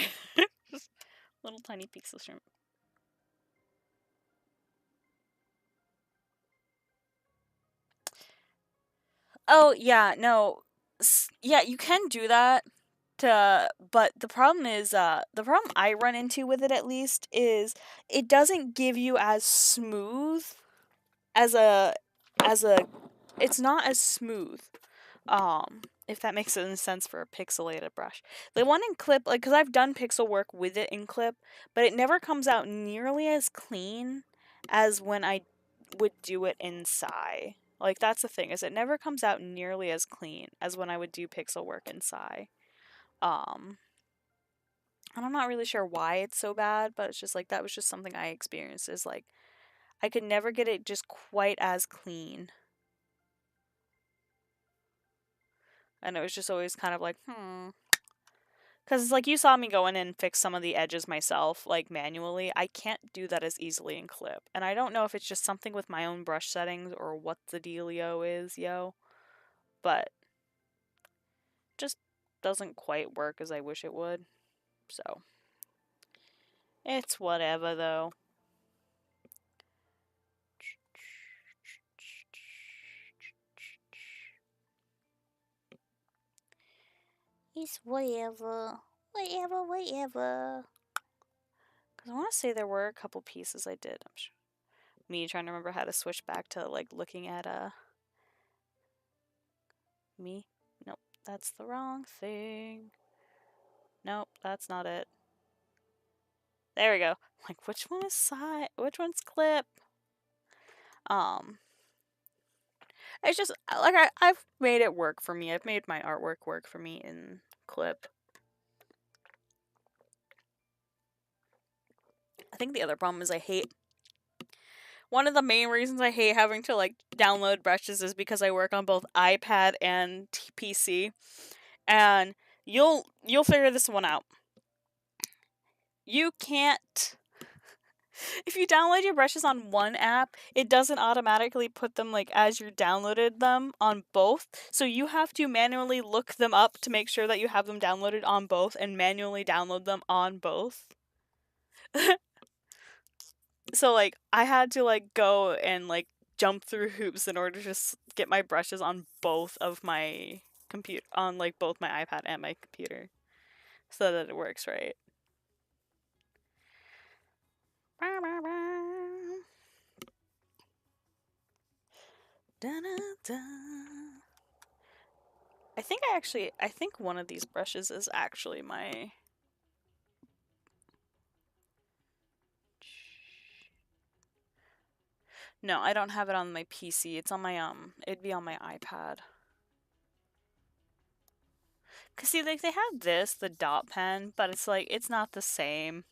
Just little tiny peaks of shrimp. Oh yeah, no, yeah, you can do that. But the problem is, the problem I run into with it at least is it doesn't give you as smooth as a. It's not as smooth. If that makes any sense for a pixelated brush. The one in Clip, like, because I've done pixel work with it in Clip, but it never comes out nearly as clean as when I would do it in Psy. Like, that's the thing, is it never comes out nearly as clean as when I would do pixel work in Psy. Um, and I'm not really sure why it's so bad, but it's just like, that was just something I experienced, is like, I could never get it just quite as clean. And it was just always kind of like, Because, like, you saw me go in and fix some of the edges myself, like, manually. I can't do that as easily in Clip. And I don't know if it's just something with my own brush settings or what the dealio is, yo. But just doesn't quite work as I wish it would. So, it's whatever, though. It's whatever. Whatever, whatever. Because I want to say there were a couple pieces I did. I'm sure. Me trying to remember how to switch back to, like, looking at, me. Nope, that's the wrong thing. Nope, that's not it. There we go. Like, which one is side? Which one's Clip? It's just like I've made it work for me. I've made my artwork work for me in Clip. I think the other problem is I hate. One of the main reasons I hate having to, like, download brushes is because I work on both iPad and PC, and you'll figure this one out. You can't. If you download your brushes on one app, it doesn't automatically put them, like, as you downloaded them on both. So you have to manually look them up to make sure that you have them downloaded on both and manually download them on both. So, like, I had to, like, go and, like, jump through hoops in order to get my brushes on both of my computer, on, like, both my iPad and my computer, so that it works right. Da-da-da. I think one of these brushes is actually my. No, I don't have it on my PC. It's on my, it'd be on my iPad. Cause see, like, they have this, the dot pen, but it's like, it's not the same.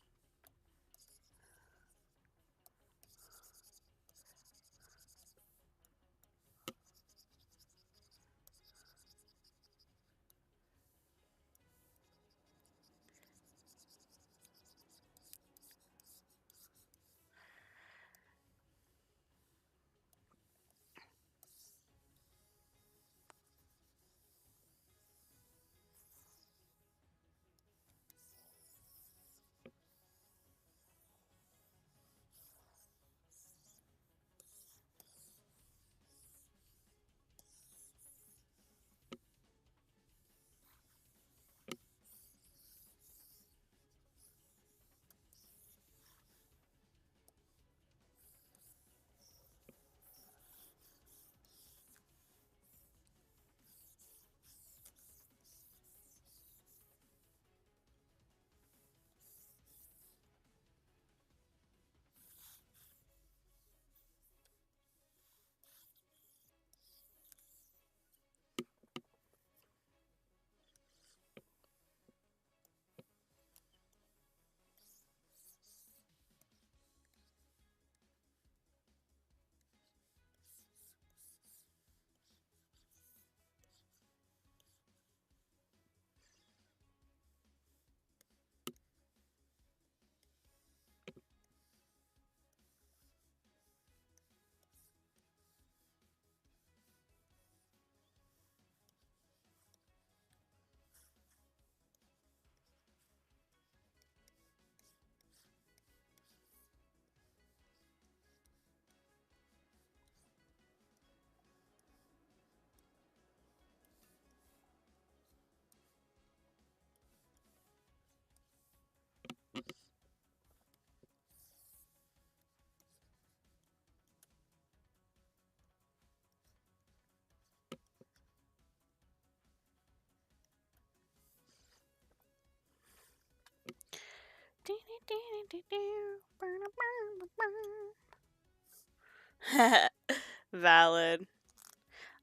Valid.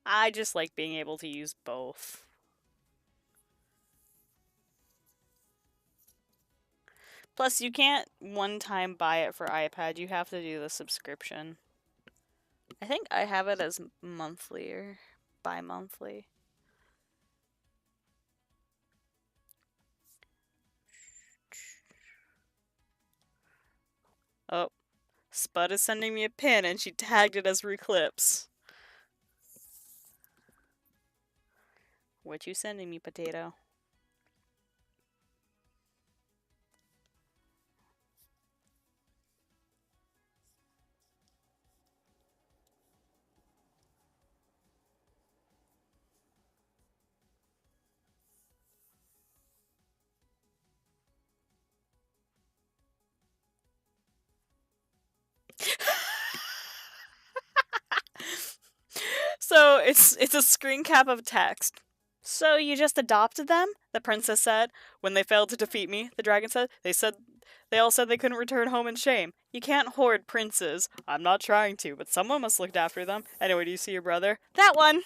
I just like being able to use both. Plus, you can't one time buy it for iPad. You have to do the subscription. I think I have it as monthly or bi-monthly. Oh, Spud is sending me a pin and she tagged it as Reclips. What you sending me, potato? So it's a screen cap of text. So you just adopted them? The princess said. When they failed to defeat me, the dragon said. They all said they couldn't return home in shame. You can't hoard princes. I'm not trying to, but someone must look after them. Anyway, do you see your brother? That one.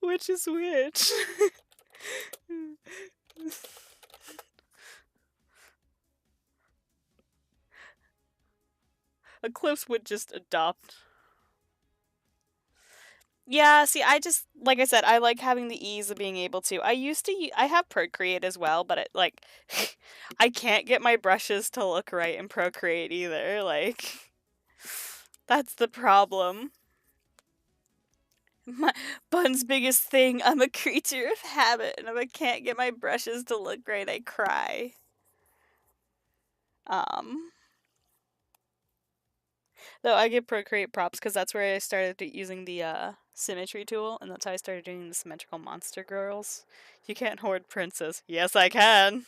Which is which? Eclipse would just adopt. Yeah, see, I just like I said, I like having the ease of being able to. I have Procreate as well, but it like I can't get my brushes to look right in Procreate either. Like that's the problem. My Bun's biggest thing, I'm a creature of habit, and if I can't get my brushes to look right, I cry. Um Though I give Procreate props because that's where I started using the symmetry tool, and that's how I started doing the symmetrical monster girls. You can't hoard princes. Yes, I can.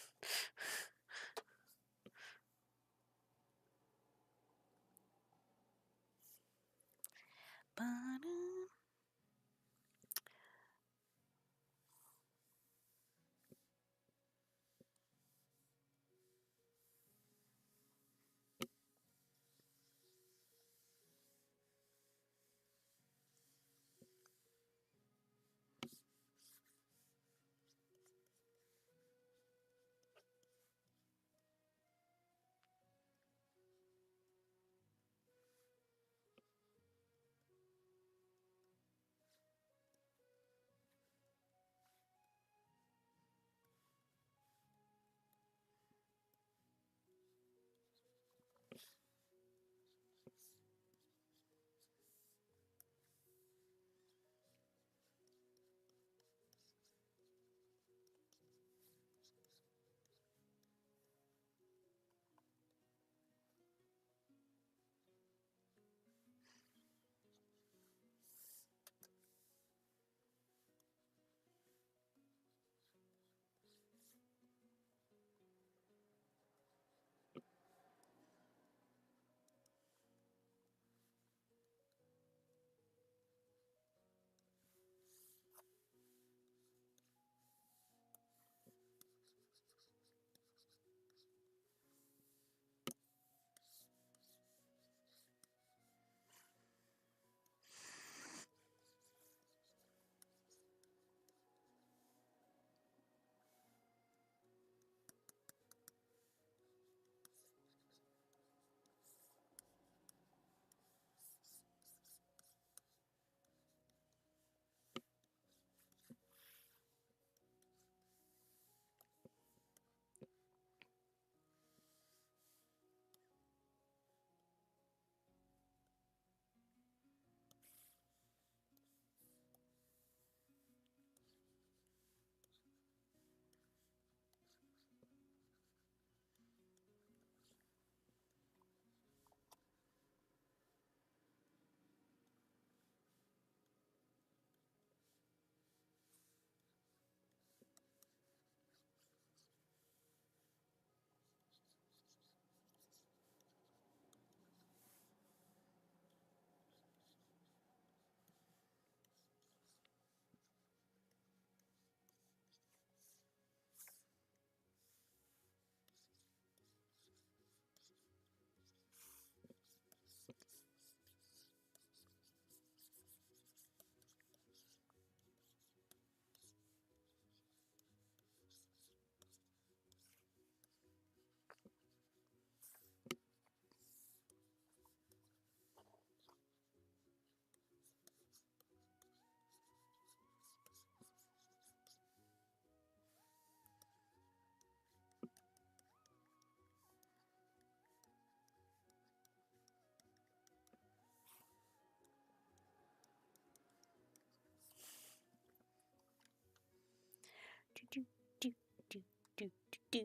Do,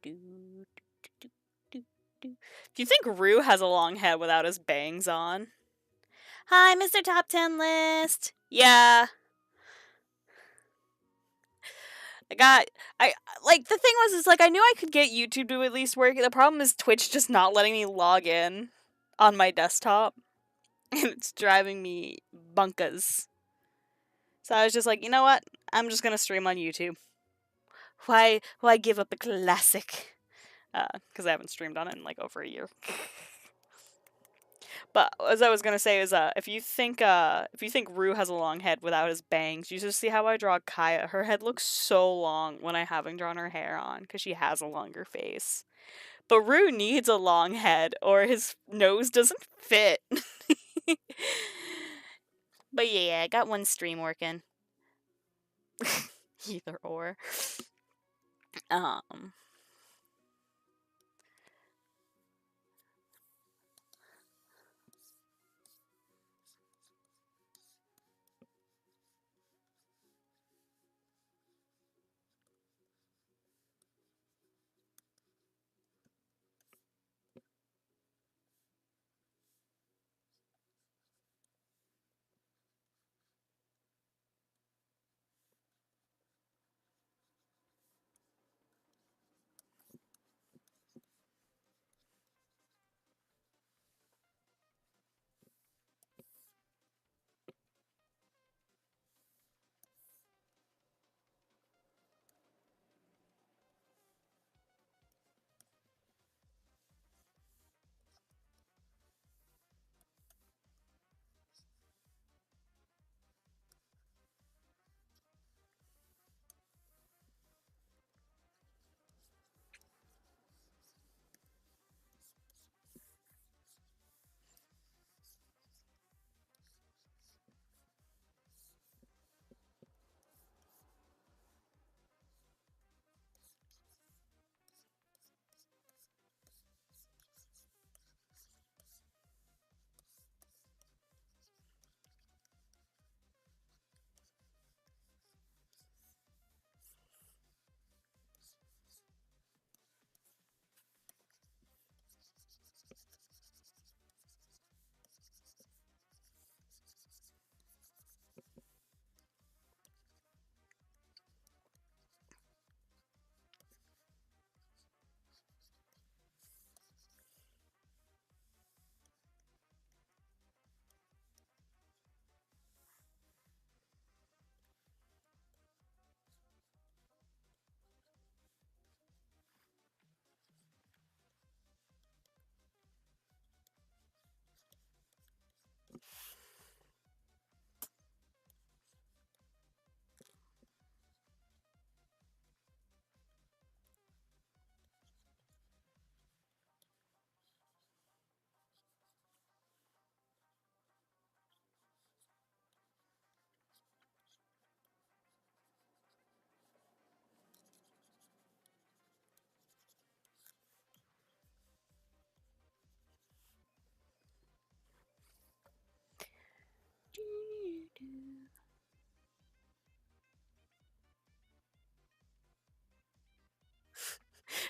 do, do, do, do. Do you think Rue has a long head without his bangs on? Hi, Mr. Top 10 List. Yeah. I got I like the thing was is like I knew I could get YouTube to at least work. The problem is Twitch just not letting me log in on my desktop and it's driving me bunkas. So I was just like, you know what? I'm just gonna stream on YouTube. Why give up a classic? Because I haven't streamed on it in like over a year. But as I was gonna say is if you think Rue has a long head without his bangs, you just see how I draw Kaya. Her head looks so long when I haven't drawn her hair on because she has a longer face. But Rue needs a long head or his nose doesn't fit. But yeah, I got one stream working. Either or. Um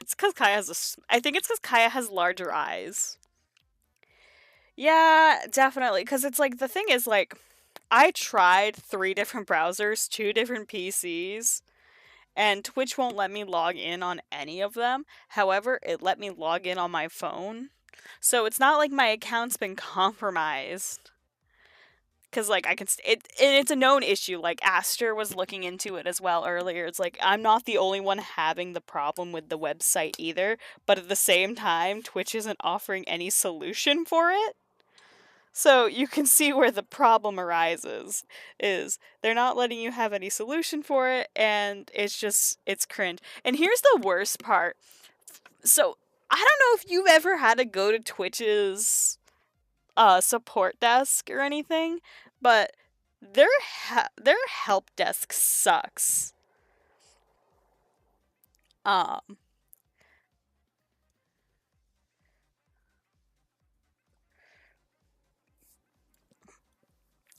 It's because Kaya has I think it's because Kaya has larger eyes. Yeah, definitely. Because it's like the thing is like, I tried 3 different browsers, 2 different PCs, and Twitch won't let me log in on any of them. However, it let me log in on my phone, so it's not like my account's been compromised. Because like I can and it's a known issue. Like Aster was looking into it as well earlier. It's like I'm not the only one having the problem with the website either, but at the same time Twitch isn't offering any solution for it. So you can see where the problem arises is they're not letting you have any solution for it and it's cringe. And here's the worst part. So I don't know if you've ever had to go to Twitch's support desk or anything, but their help desk sucks. Um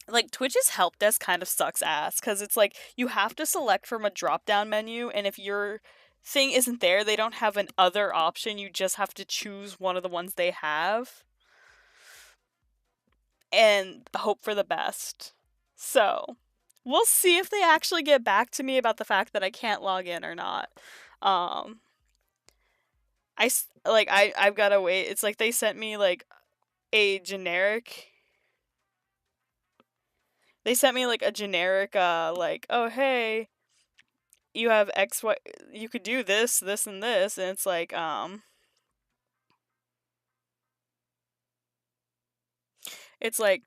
like Twitch's help desk kind of sucks ass because it's like you have to select from a drop down menu, and if you're thing isn't there. They don't have an other option. You just have to choose one of the ones they have and hope for the best. So, we'll see if they actually get back to me about the fact that I can't log in or not. Um, I've got to wait. It's like they sent me like a generic they sent me like a generic like, "Oh, hey, you have X Y you could do this, this and this." And it's like it's like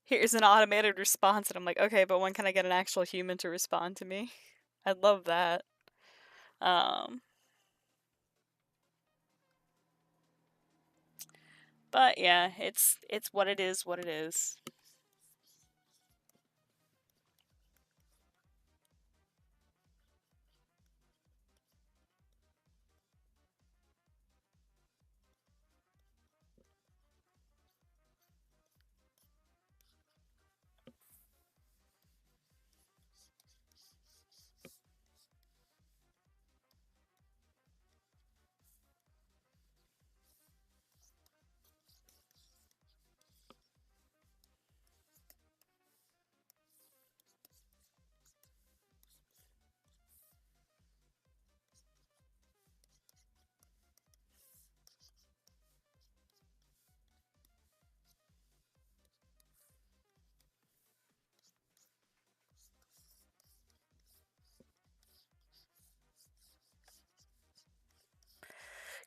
here's an automated response and I'm like, "Okay, but when can I get an actual human to respond to me?" I'd love that. Um but yeah, it's what it is, what it is.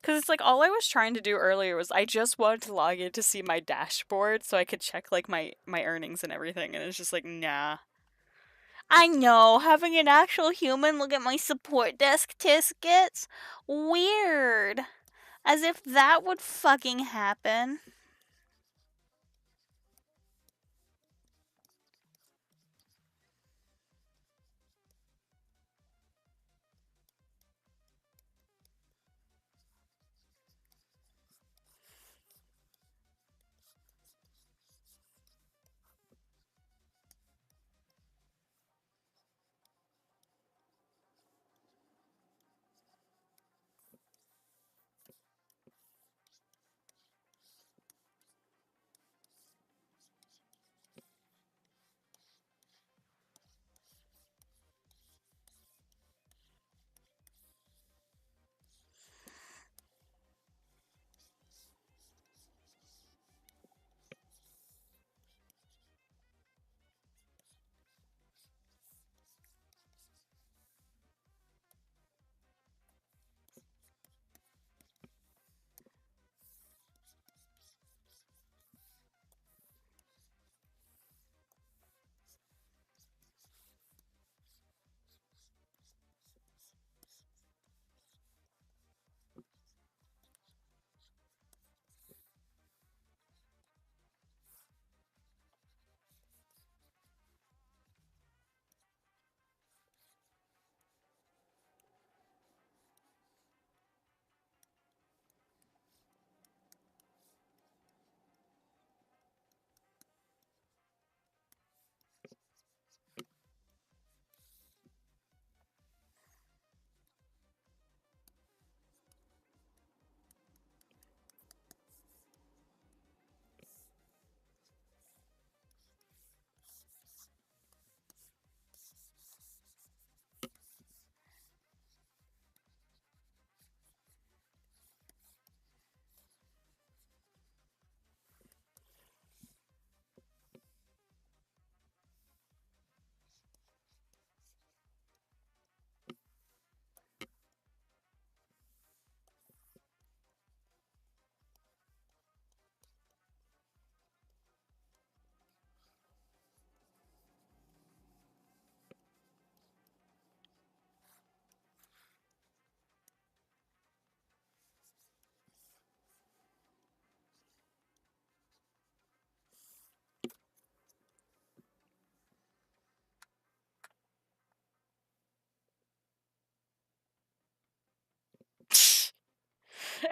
Cuz it's like all I was trying to do earlier was I just wanted to log in to see my dashboard so I could check like my earnings and everything, and it's just like, nah. I know, having an actual human look at my support desk tickets? Weird. As if that would fucking happen.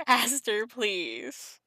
Aster, please.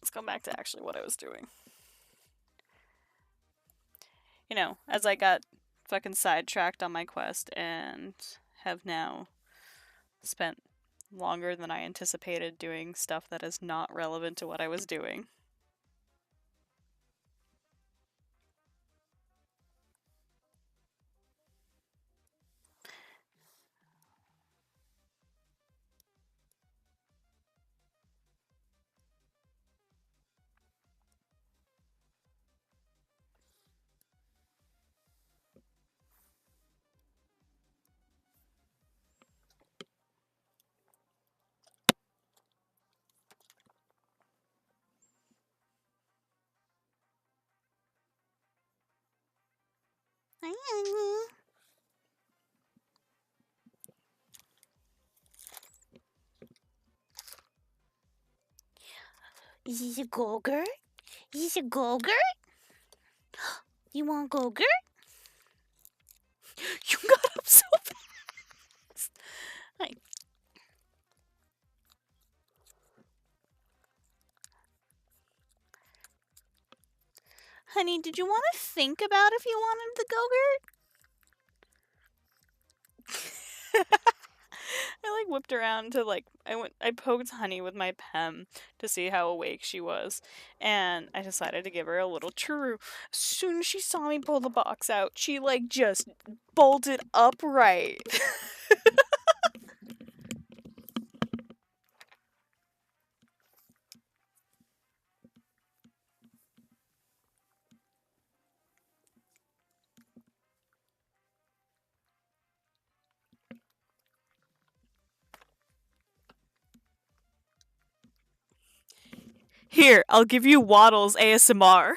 Let's go back to actually what I was doing. You know, as I got fucking sidetracked on my quest and have now spent longer than I anticipated doing stuff that is not relevant to what I was doing. Is this a go-gurt? Is this a go-gurt? You want go-gurt? You got up so fast! Honey, did you want to think about if you wanted the go-gurt? I whipped around to I poked Honey with my pen to see how awake she was, and I decided to give her a little churro. As soon as she saw me pull the box out, she just bolted upright. Here, I'll give you Waddles ASMR.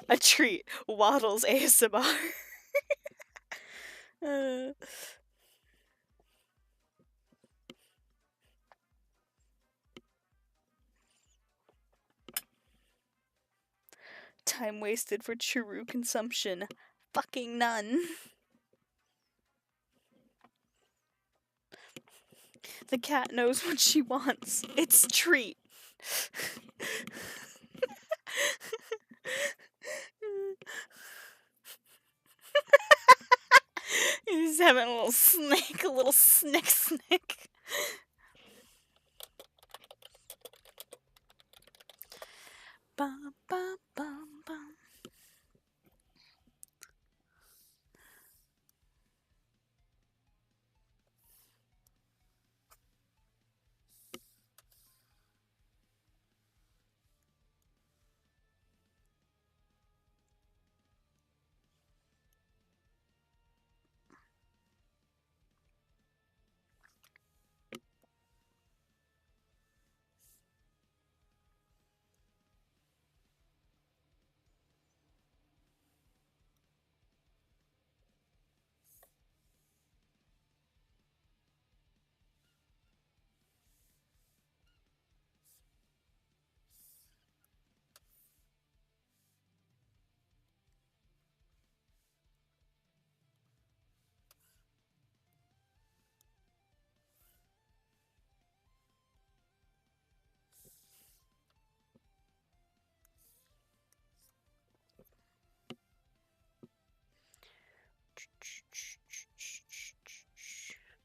A treat. Waddles ASMR. Time wasted for churro consumption. Fucking none. The cat knows what she wants. It's treat. He's having a little snake, a little snick. Bum, bum, bum, bum.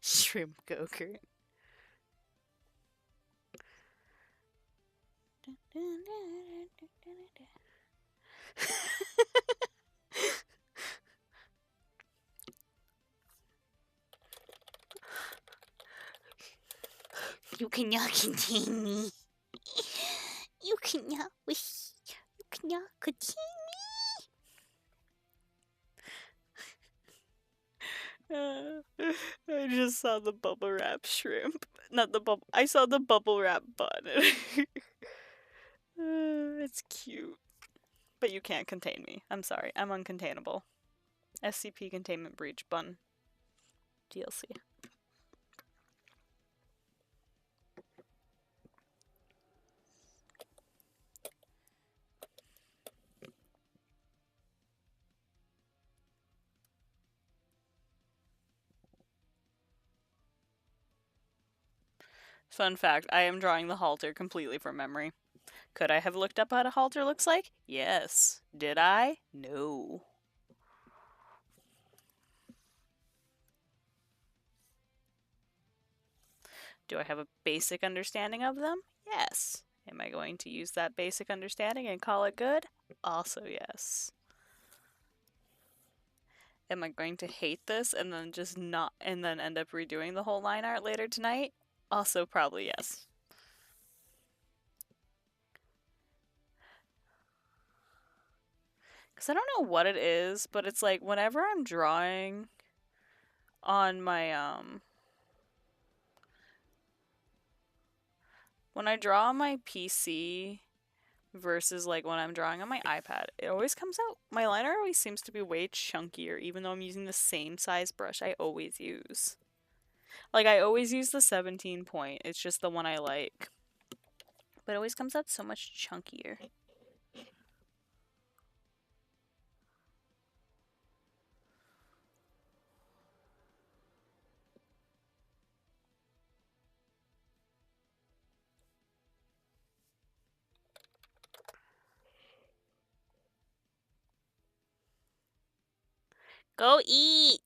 Shrimp go-gurt. You cannot contain me. You cannot contain I just saw the bubble wrap shrimp. Not the bubble. I saw the bubble wrap bun. It's cute. but you can't contain me. I'm sorry. I'm uncontainable. SCP Containment Breach Bun DLC. Fun fact, I am drawing the halter completely from memory. Could I have looked up what a halter looks like? Yes. Did I? No. Do I have a basic understanding of them? Yes. Am I going to use that basic understanding and call it good? Also, yes. Am I going to hate this and then just not, and then end up redoing the whole line art later tonight? Also, probably yes. Because I don't know what it is, but it's like whenever I'm drawing on my, when I draw on my PC versus like when I'm drawing on my iPad, it always comes out, my liner always seems to be way chunkier, even though I'm using the same size brush I always use. Like, I always use the 17 point, it's just the one I like. But it always comes out so much chunkier. Go eat!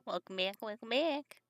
Welcome back, welcome back.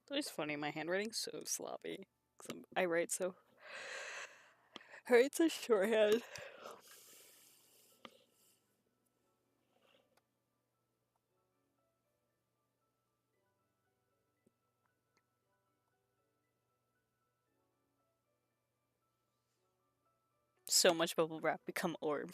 It's always funny. My handwriting's so sloppy. 'Cause I write so. I write so shorthand. So much bubble wrap become orb.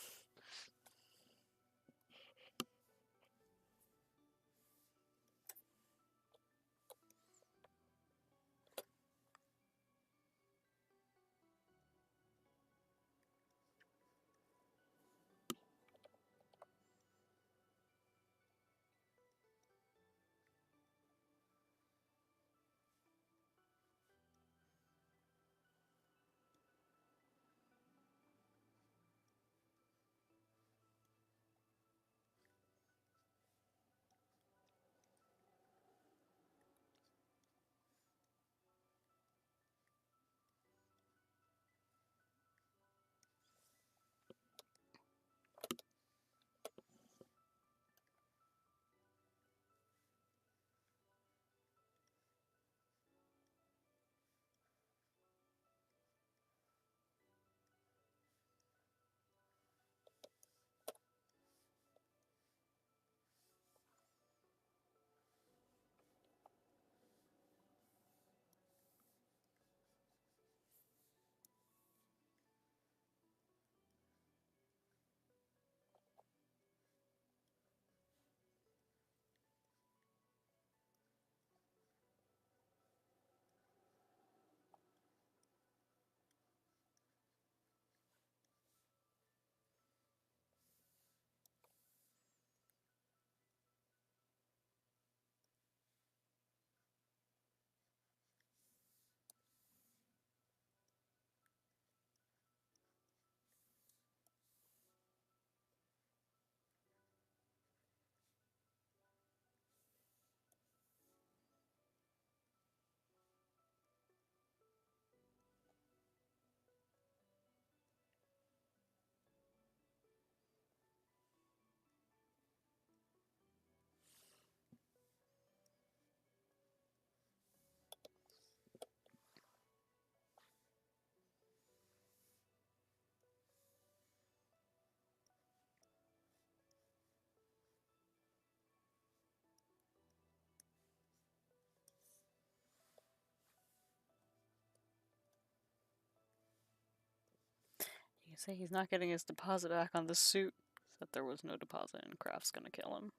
You say he's not getting his deposit back on the suit. That there was no deposit and Kraft's gonna kill him.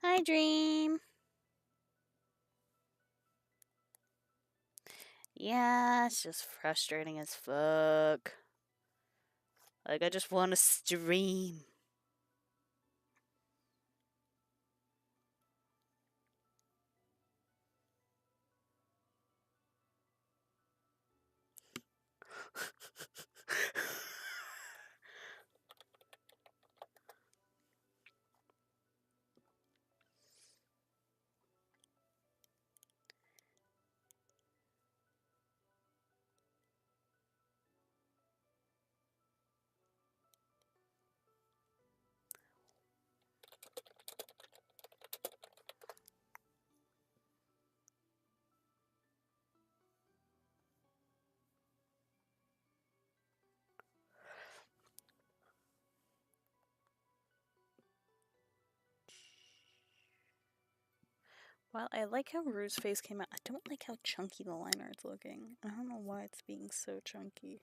Hi, Dream. Yeah, it's just frustrating as fuck. Like, I just want to stream. Well, I like how Rue's face came out. I don't like how chunky the liner is looking. I don't know why it's being so chunky.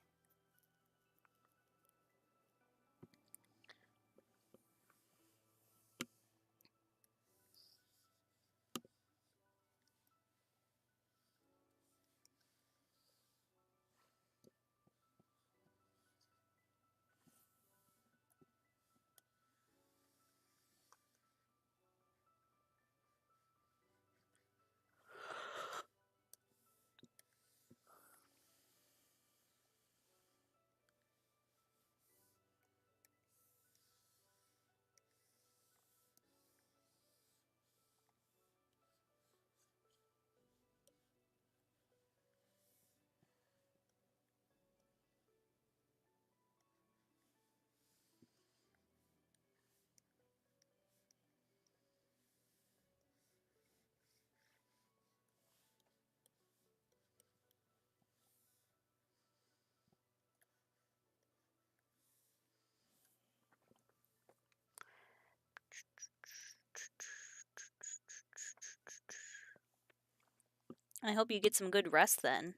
I hope you get some good rest then.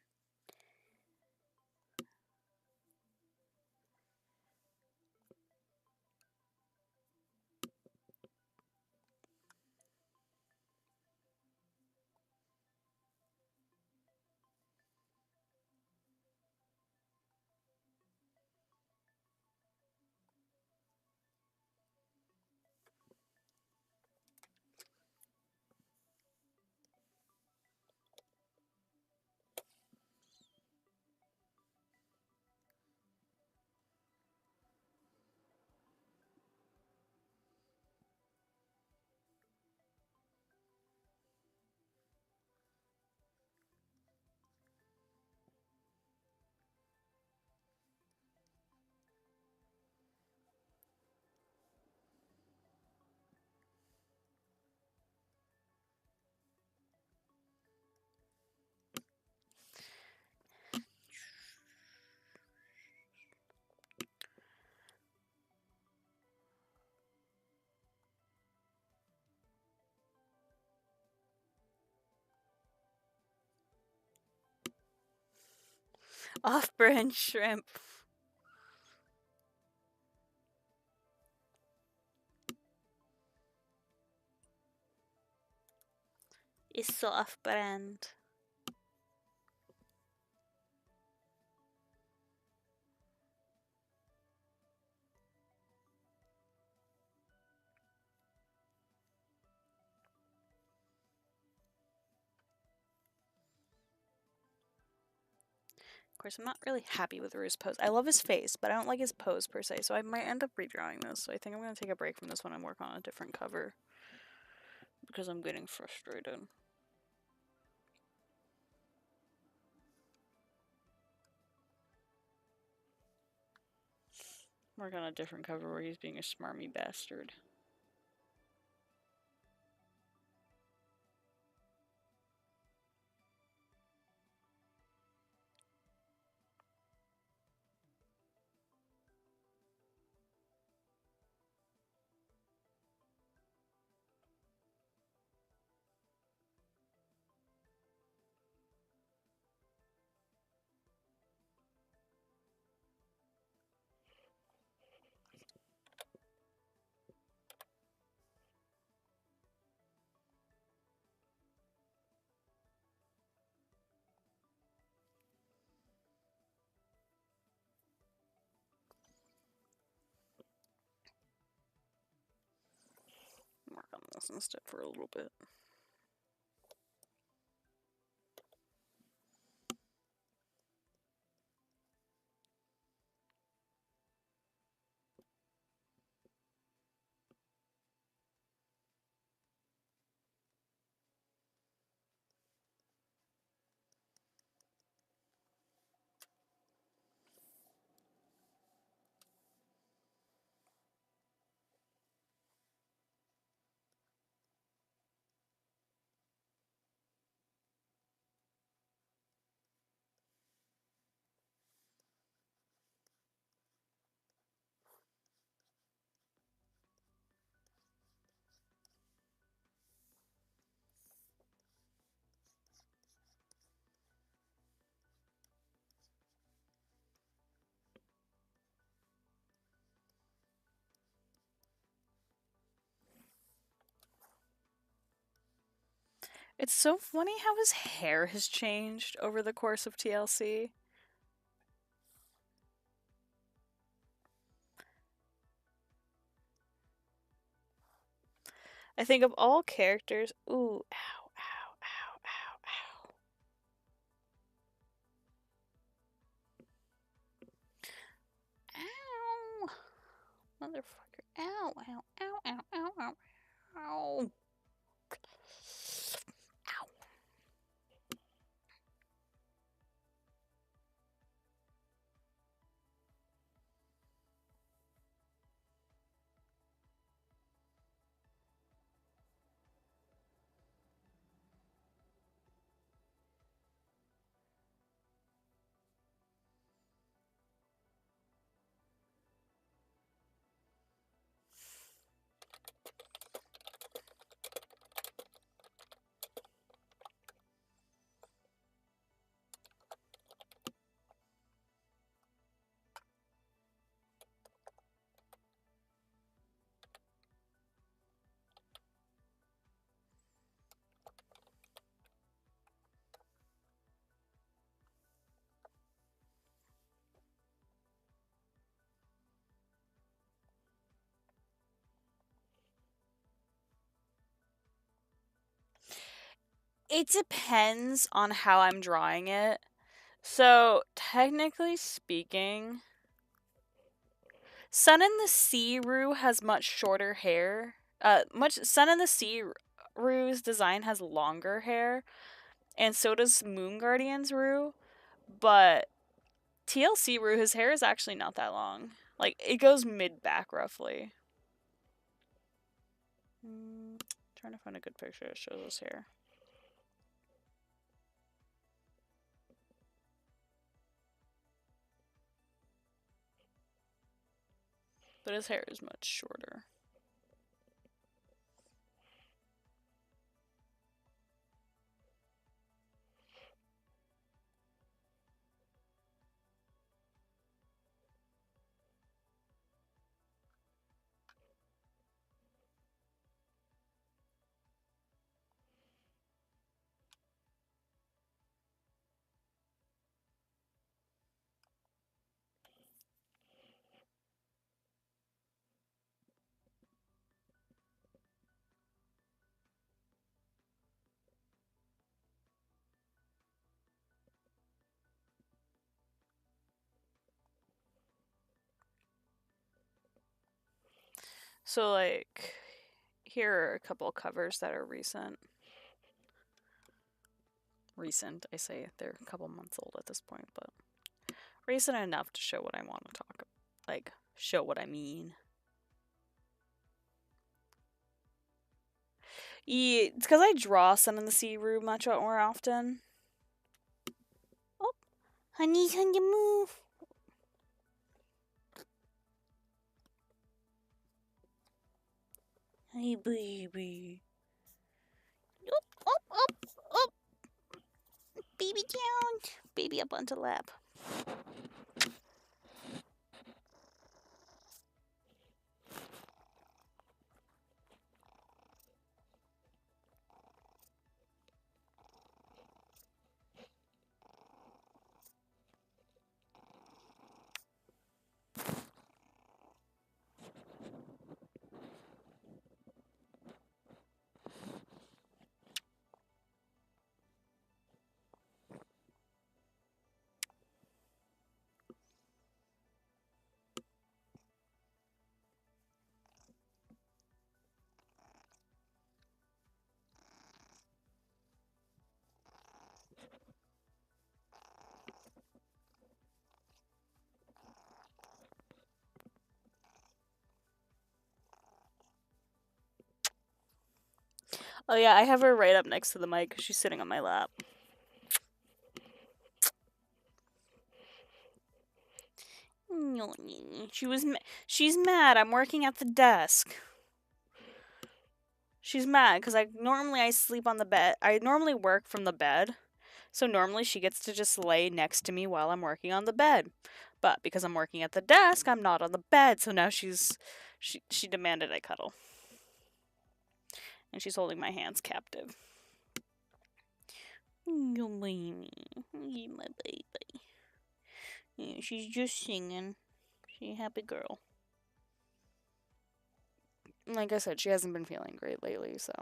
Off-brand shrimp. Is so off-brand. Of course, I'm not really happy with Rue's pose. I love his face, but I don't like his pose per se, so I might end up redrawing this. So I think I'm going to take a break from this one and work on a different cover. Because I'm getting frustrated. Work on a different cover where he's being a smarmy bastard. this instead for a little bit. It's so funny how his hair has changed over the course of TLC. I think of all characters. Ooh, ow, ow, ow, ow, ow. Ow. Motherfucker. Ow, ow, ow, ow, ow, ow, ow. Ow. It depends on how I'm drawing it. So, technically speaking, Sun in the Sea Rue has much shorter hair. Much Sun in the Sea Rue's design has longer hair, and so does Moon Guardian's Rue. But TLC Rue, his hair is actually not that long. Like, it goes mid back roughly. Trying to find a good picture that shows his hair. But his hair is much shorter. So, like, here are a couple covers that are recent. Recent, I say. They're a couple months old at this point, but recent enough to show what I want to talk about. Like, show what I mean. Yeah, it's because I draw Sun in the Sea Rue much more often. Oh, honey, can you move? Hey, baby. Up. Baby down. Baby up onto lap. Oh yeah, I have her right up next to the mic because she's sitting on my lap. She's mad. I'm working at the desk. She's mad because I sleep on the bed. I normally work from the bed, so normally she gets to just lay next to me while I'm working on the bed. But because I'm working at the desk, I'm not on the bed. So now she demanded I cuddle, and she's holding my hands captive. You baby, you my baby. Yeah, she's just singing. She's a happy girl. Like I said, she hasn't been feeling great lately, so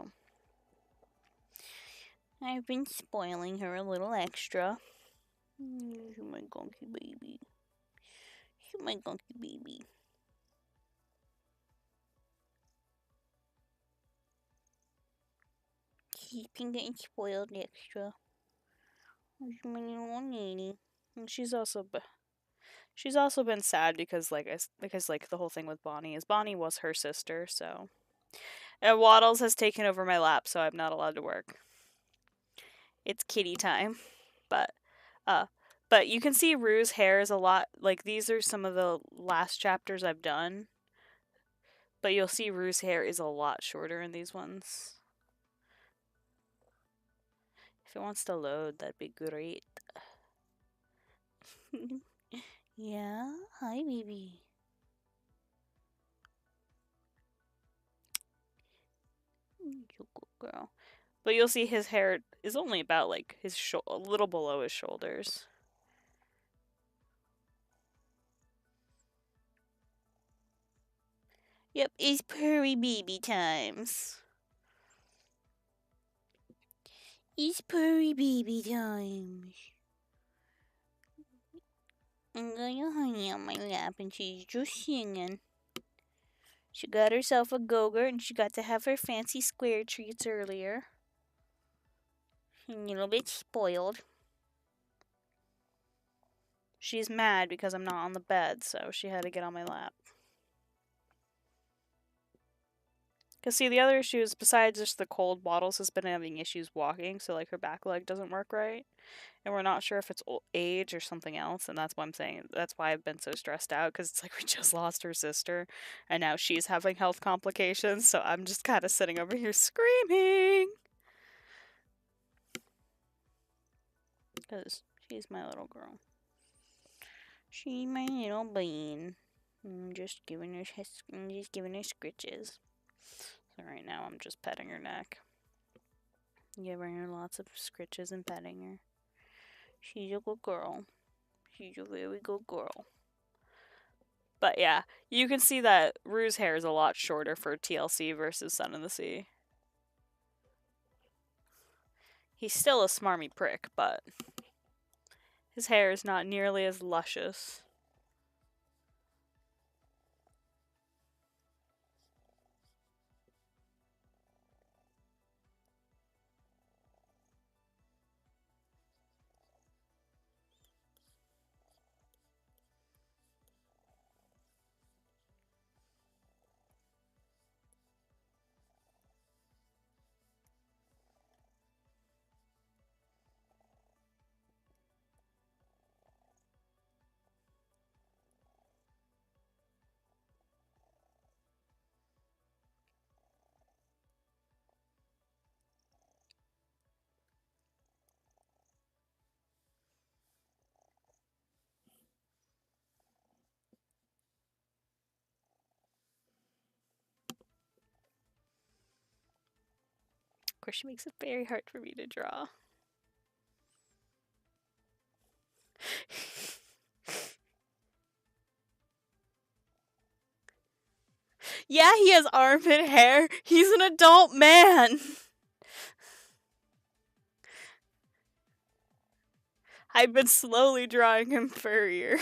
I've been spoiling her a little extra. You my gunky baby. You my gunky baby. She's been getting spoiled extra. She's my little nanny. And she's also been sad because like the whole thing with Bonnie is Bonnie was her sister, so and Waddles has taken over my lap, so I'm not allowed to work. It's kitty time. But uh but you can see Rue's hair is a lot like these are some of the last chapters I've done. But you'll see Rue's hair is a lot shorter in these ones. If it wants to load, that'd be great. Yeah, hi baby. You good girl. But you'll see his hair is only about like a little below his shoulders. Yep, it's purry baby times. It's purry baby times. I'm gonna honey on my lap and she's just singing. She got herself a Go-Gurt and she got to have her fancy square treats earlier. A little bit spoiled. She's mad because I'm not on the bed, so she had to get on my lap. Because, see, the other issue is, besides just the cold, Waddles has been having issues walking, so, like, her back leg doesn't work right. And we're not sure if it's age or something else, and that's why I'm saying, that's why I've been so stressed out, because it's like we just lost her sister, and now she's having health complications, so I'm just kind of sitting over here screaming. Because she's my little girl. She's my little bean. I'm just giving her scritches. So right now I'm just petting her neck. Giving her lots of scritches and petting her. She's a good girl. She's a very good girl. But yeah, you can see that Rue's hair is a lot shorter for TLC versus Sun of the Sea. He's still a smarmy prick, but his hair is not nearly as luscious. Of course, she makes it very hard for me to draw. Yeah, he has armpit hair. He's an adult man. I've been slowly drawing him furrier.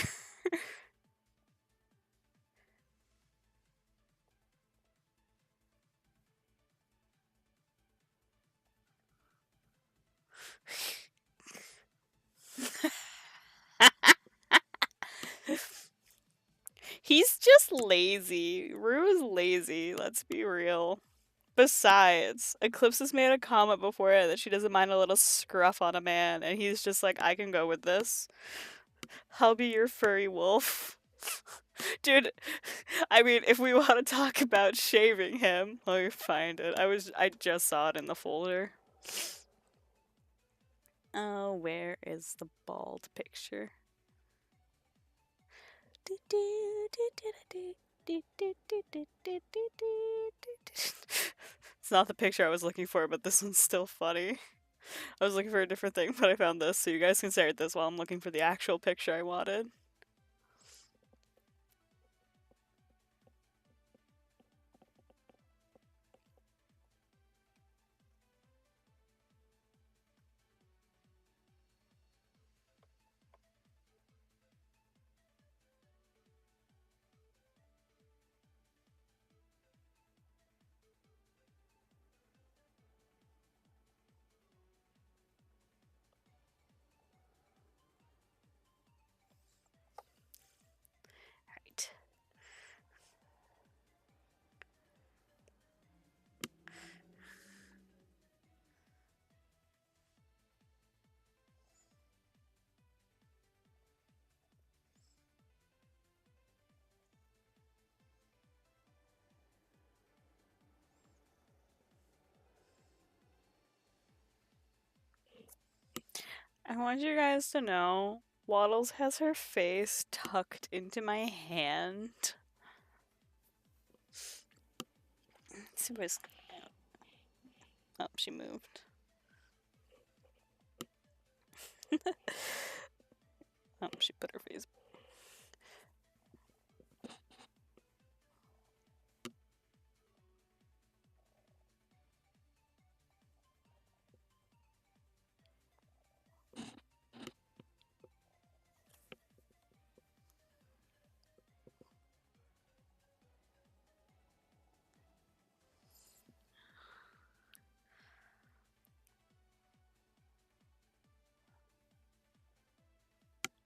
He's just lazy. Rue is lazy, let's be real. Besides, Eclipse has made a comment before that she doesn't mind a little scruff on a man, and he's just like, I can go with this. I'll be your furry wolf. Dude, I mean, if we want to talk about shaving him, let me find it. I just saw it in the folder. Oh, where is the bald picture? It's not the picture I was looking for, but this one's still funny. I was looking for a different thing, but I found this, so you guys can stare at this while I'm looking for the actual picture I wanted. Right. I want you guys to know Waddles has her face tucked into my hand. Let's see where's. Oh, she moved. Oh, she put her face.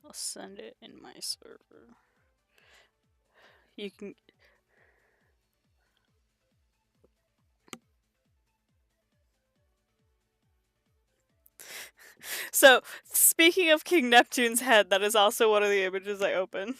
I'll send it in my server. You can. So, speaking of King Neptune's head, that is also one of the images I opened.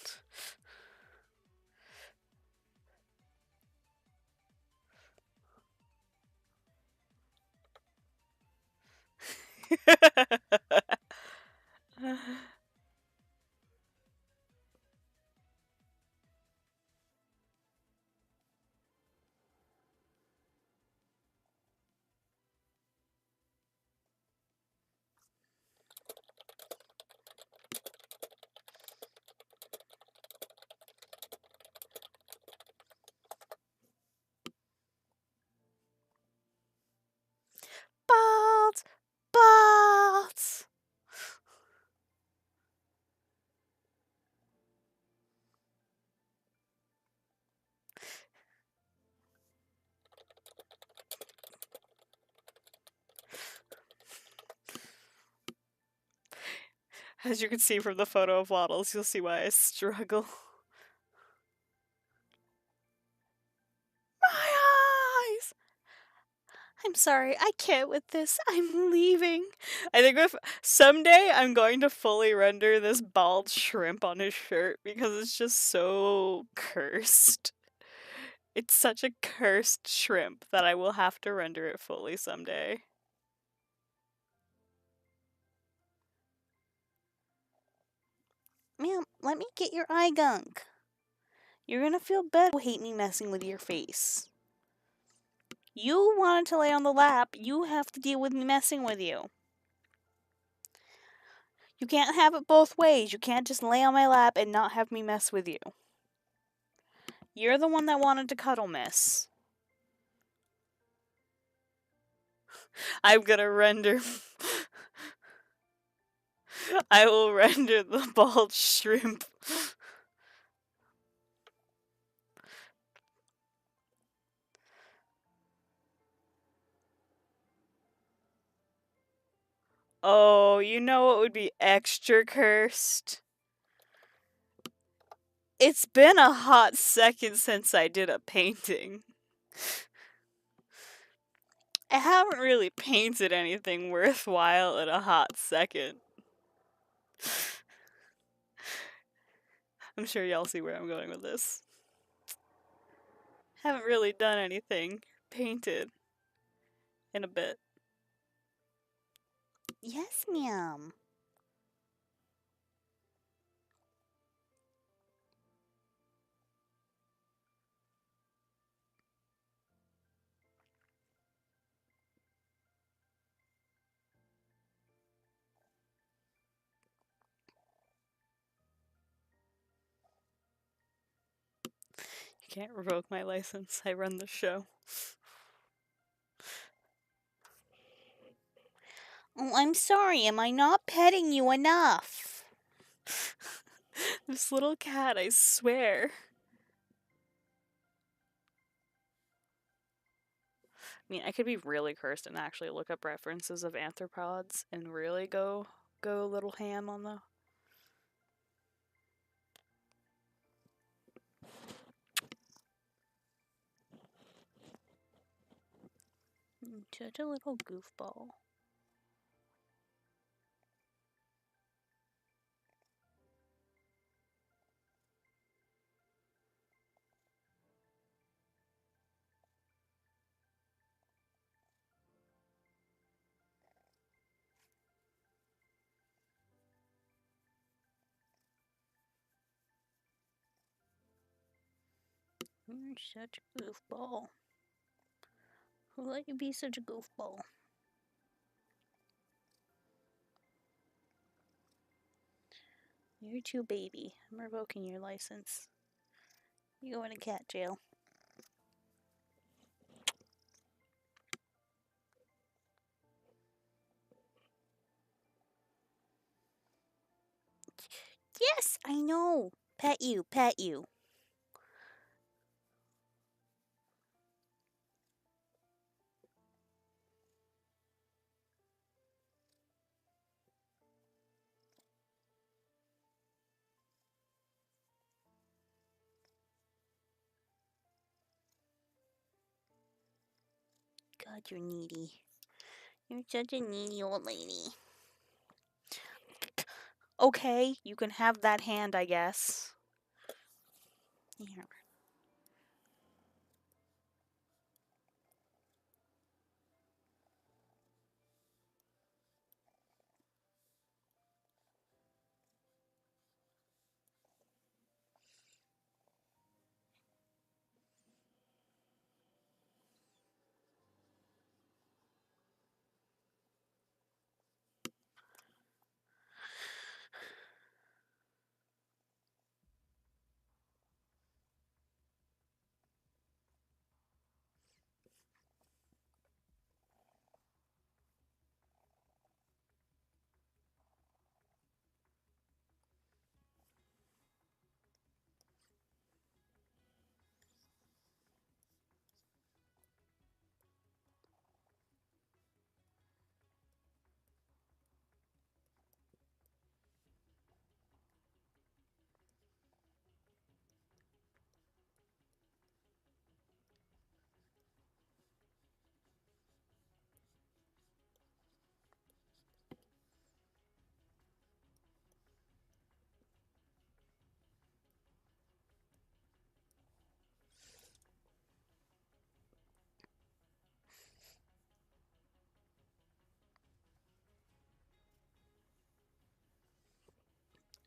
Bald! Bald! As you can see from the photo of Waddles, you'll see why I struggle. My eyes! I'm sorry, I can't with this. I'm leaving. I think if someday I'm going to fully render this bald shrimp on his shirt because it's just so cursed. It's such a cursed shrimp that I will have to render it fully someday. Ma'am, let me get your eye gunk. You're gonna feel better. Hate me messing with your face. You wanted to lay on the lap. You have to deal with me messing with you. You can't have it both ways. You can't just lay on my lap and not have me mess with you. You're the one that wanted to cuddle, miss. I'm gonna render. I will render the bald shrimp. Oh, you know what would be extra cursed? It's been a hot second since I did a painting. I haven't really painted anything worthwhile in a hot second. I'm sure y'all see where I'm going with this. Haven't really done anything painted in a bit. Yes, ma'am. You can't revoke my license. I run the show. Oh, I'm sorry. Am I not petting you enough? This little cat, I swear. I mean, I could be really cursed and actually look up references of arthropods and really go a little ham on the. Such a little goofball. You're such a goofball. Who let you be such a goofball? You're too baby. I'm revoking your license. You go into cat jail. Yes, I know. Pet you, pet you. God, you're needy. You're such a needy old lady. Okay, you can have that hand, I guess. Here.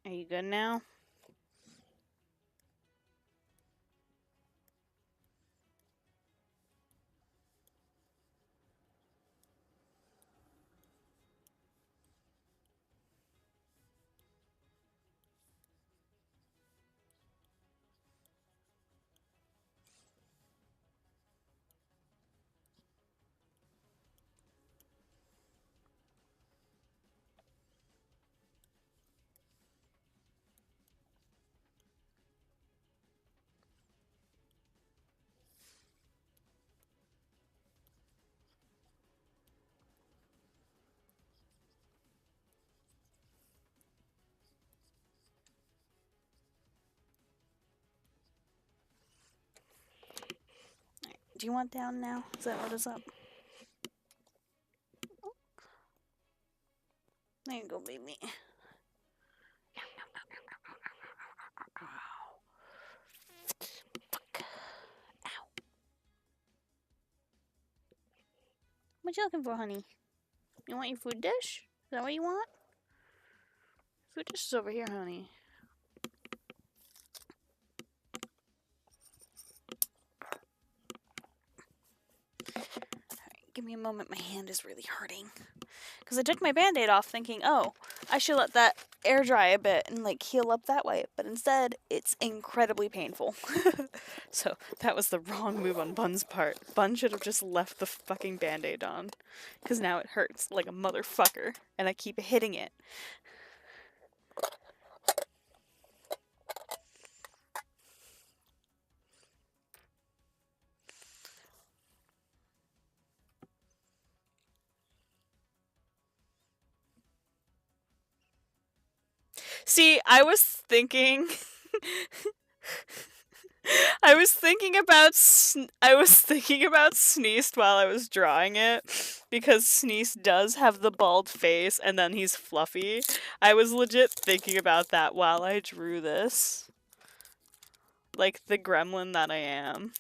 Are you good now? Do you want down now? Is that what is up? There you go, baby. Fuck. Ow. What you looking for, honey? You want your food dish? Is that what you want? Food dish is over here, honey. Alright, give me a moment. My hand is really hurting. Because I took my band-aid off thinking, oh, I should let that air dry a bit and like heal up that way. But instead, it's incredibly painful. So that was the wrong move on Bun's part. Bun should have just left the fucking band-aid on. Because now it hurts like a motherfucker. And I keep hitting it. See, I was thinking I was thinking about Sneezed while I was drawing it because Sneezed does have the bald face and then he's fluffy. I was legit thinking about that while I drew this. Like the gremlin that I am.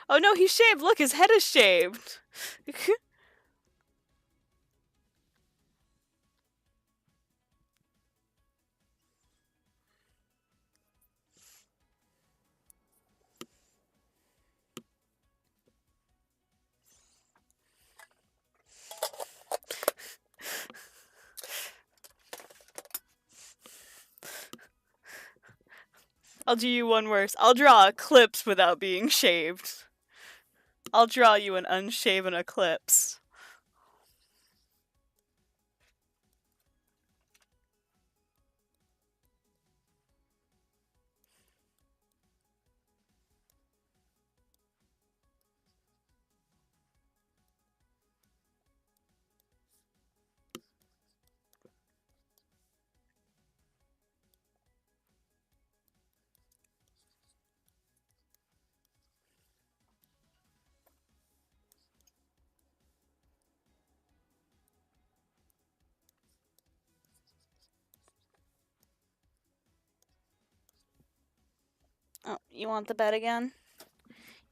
Oh no, he's shaved. Look, his head is shaved. I'll do you one worse. I'll draw Eclipse without being shaved. I'll draw you an unshaven Eclipse. Oh, you want the bed again?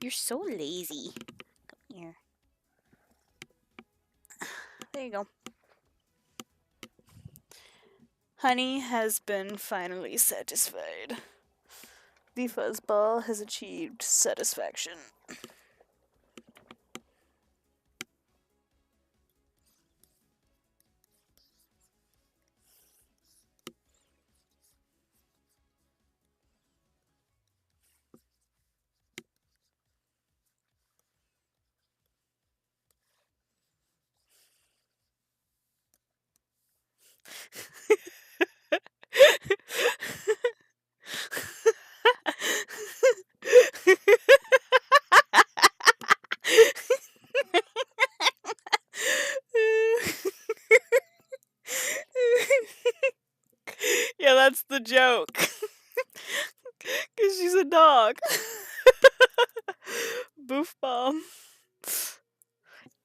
You're so lazy. Come here. There you go. Honey has been finally satisfied. The fuzzball has achieved satisfaction. Yeah, that's the joke. Because she's a dog. Boof bomb.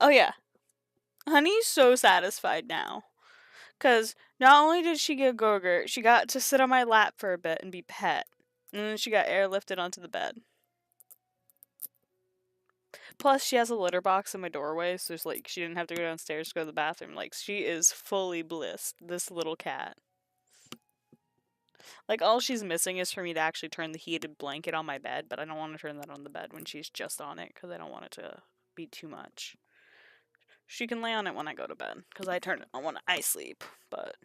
Oh, yeah. Honey's so satisfied now. Because not only did she get Gogurt, she got to sit on my lap for a bit and be pet. And then she got airlifted onto the bed. Plus, she has a litter box in my doorway, so it's like she didn't have to go downstairs to go to the bathroom. Like, she is fully blissed, this little cat. Like, all she's missing is for me to actually turn the heated blanket on my bed, but I don't want to turn that on the bed when she's just on it, because I don't want it to be too much. She can lay on it when I go to bed, because I turn it on when I sleep, but...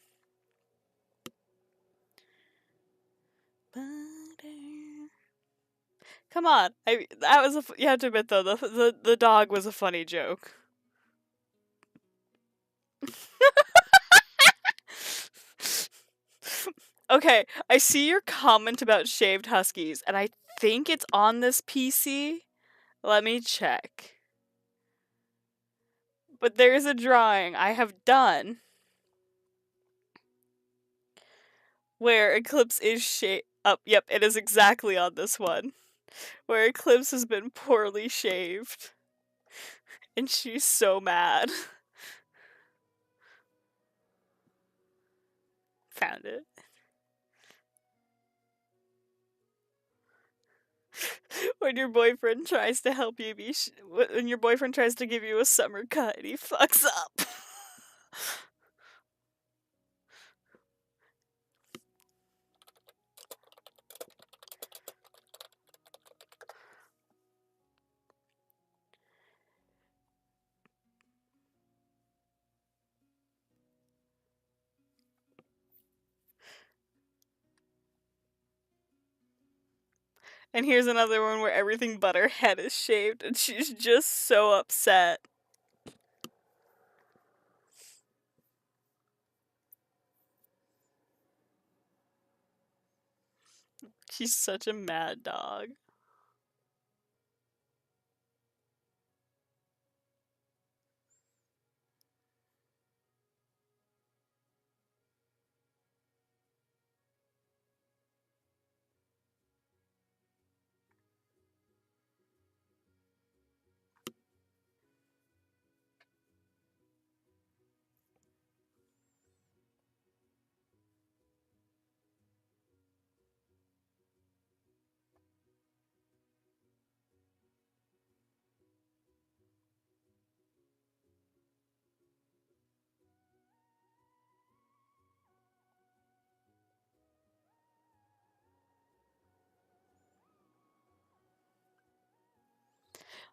Come on, that was you have to admit though, the dog was a funny joke. Okay, I see your comment about shaved huskies, and I think it's on this PC. Let me check. But there's a drawing I have done where Eclipse is shaved. Yep, it is exactly on this one. Where Eclipse has been poorly shaved. And she's so mad. Found it. When your boyfriend tries to help you when your boyfriend tries to give you a summer cut and he fucks up. And here's another one where everything but her head is shaved and she's just so upset. She's such a mad dog.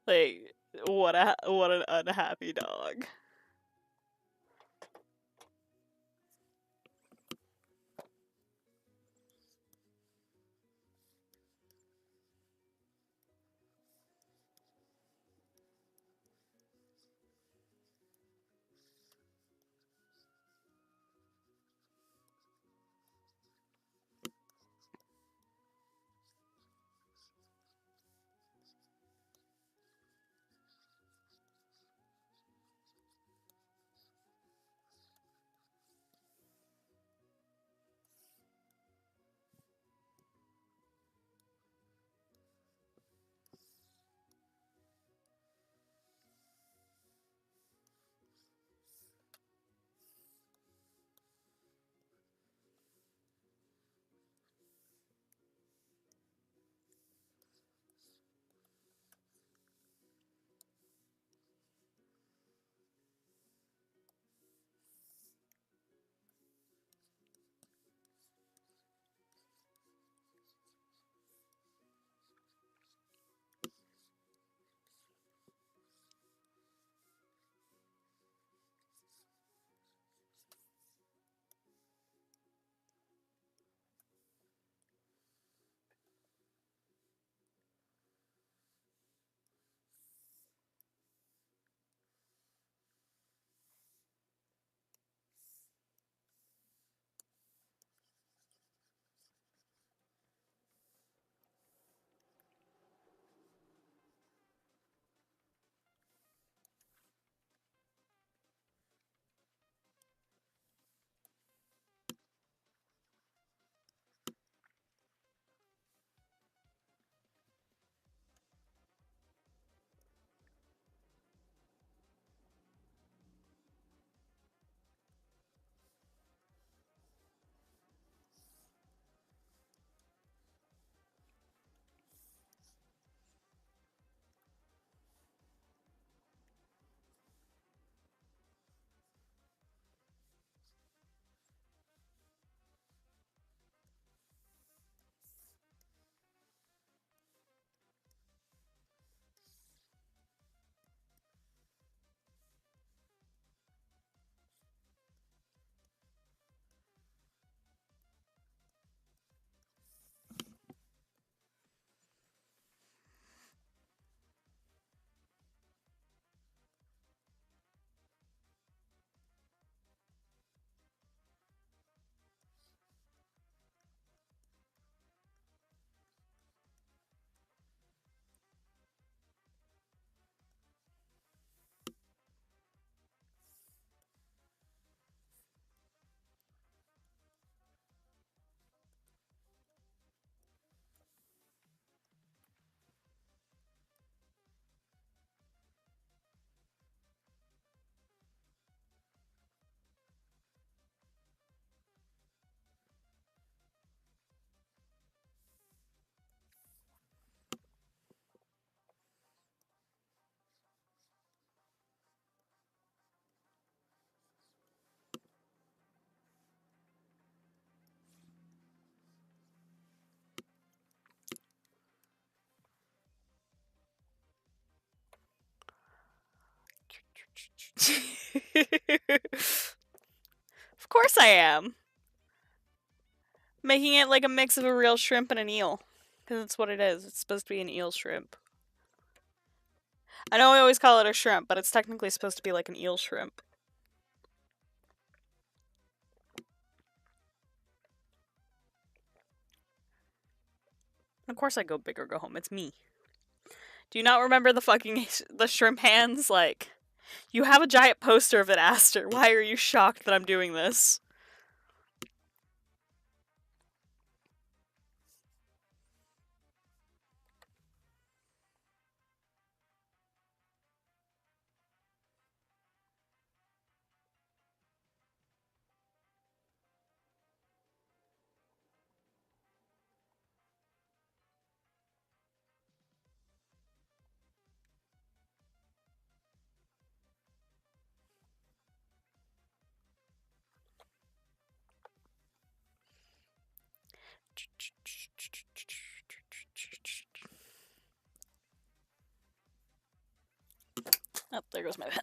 Like, what an unhappy dog. Of course I am. Making it like a mix of a real shrimp and an eel. Because that's what it is. It's supposed to be an eel shrimp. I know I always call it a shrimp, but it's technically supposed to be like an eel shrimp. And of course I go big or go home. It's me. Do you not remember the fucking the shrimp hands? Like, you have a giant poster of it, Aster. Why are you shocked that I'm doing this? Oh, there goes my pen.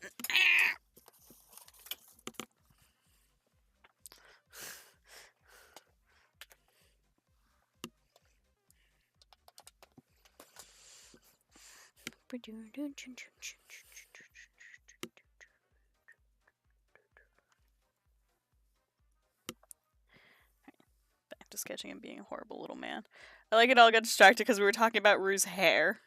Back to sketching and being a horrible little man. I like it all got distracted because we were talking about Rue's hair.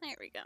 There we go.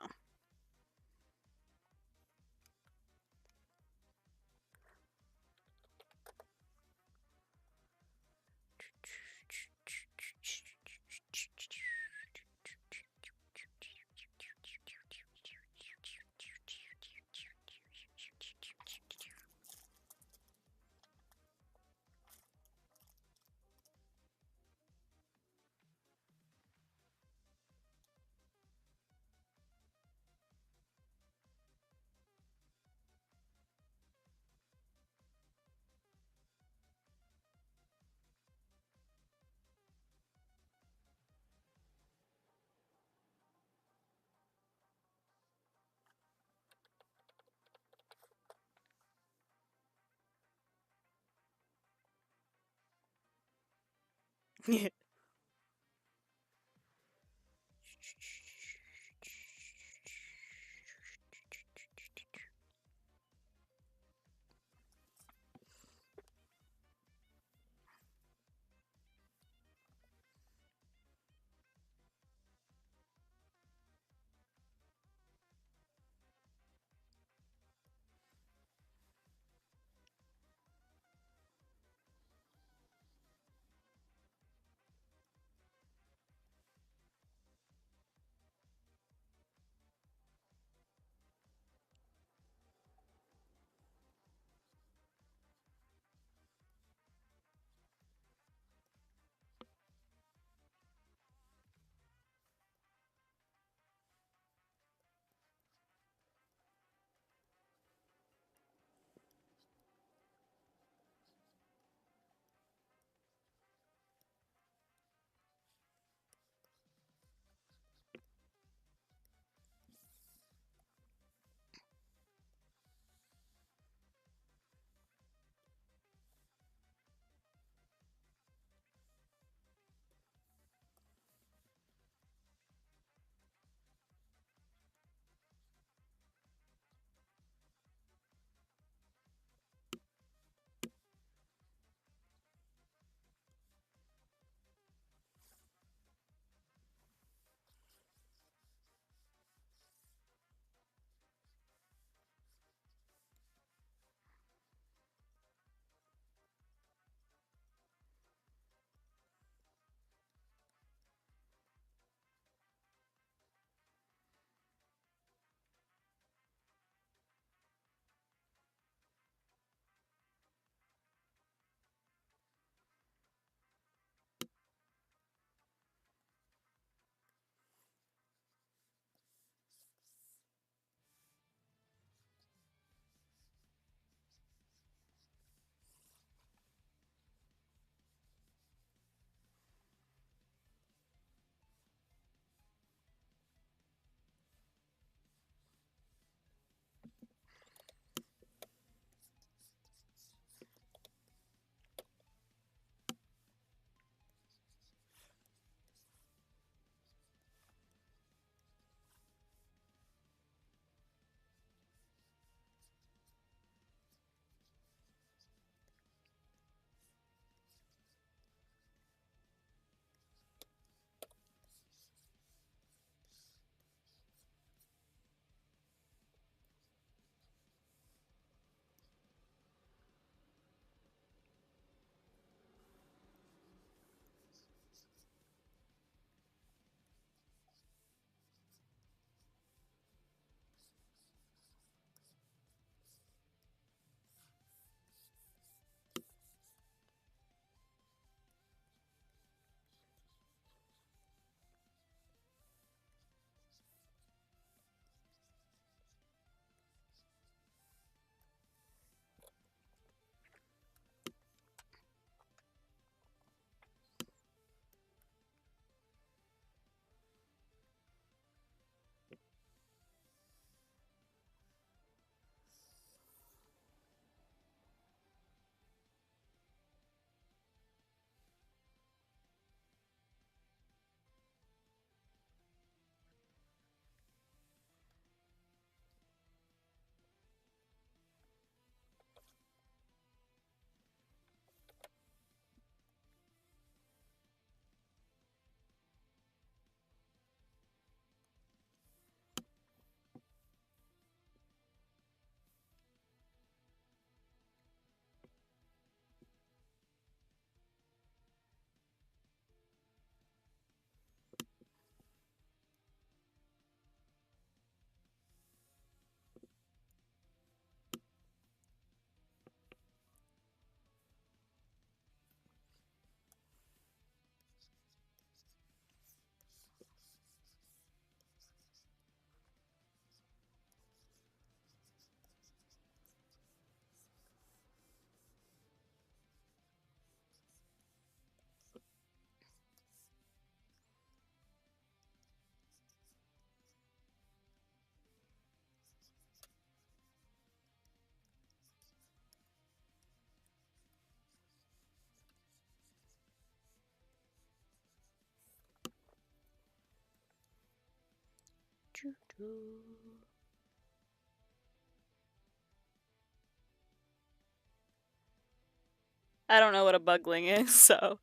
I don't know what a bugling is, so.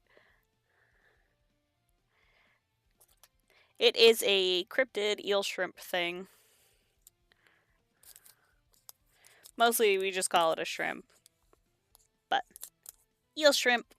It is a cryptid eel shrimp thing. Mostly we just call it a shrimp. But eel shrimp.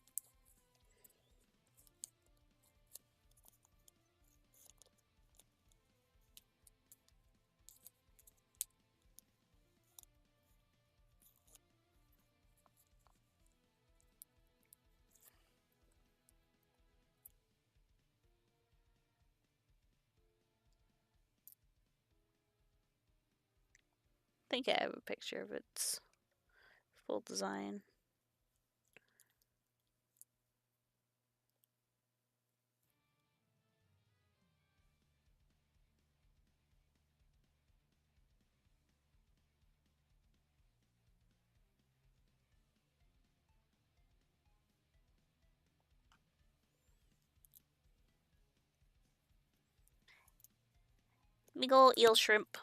I think I have a picture of its full design. Big ol' eel shrimp.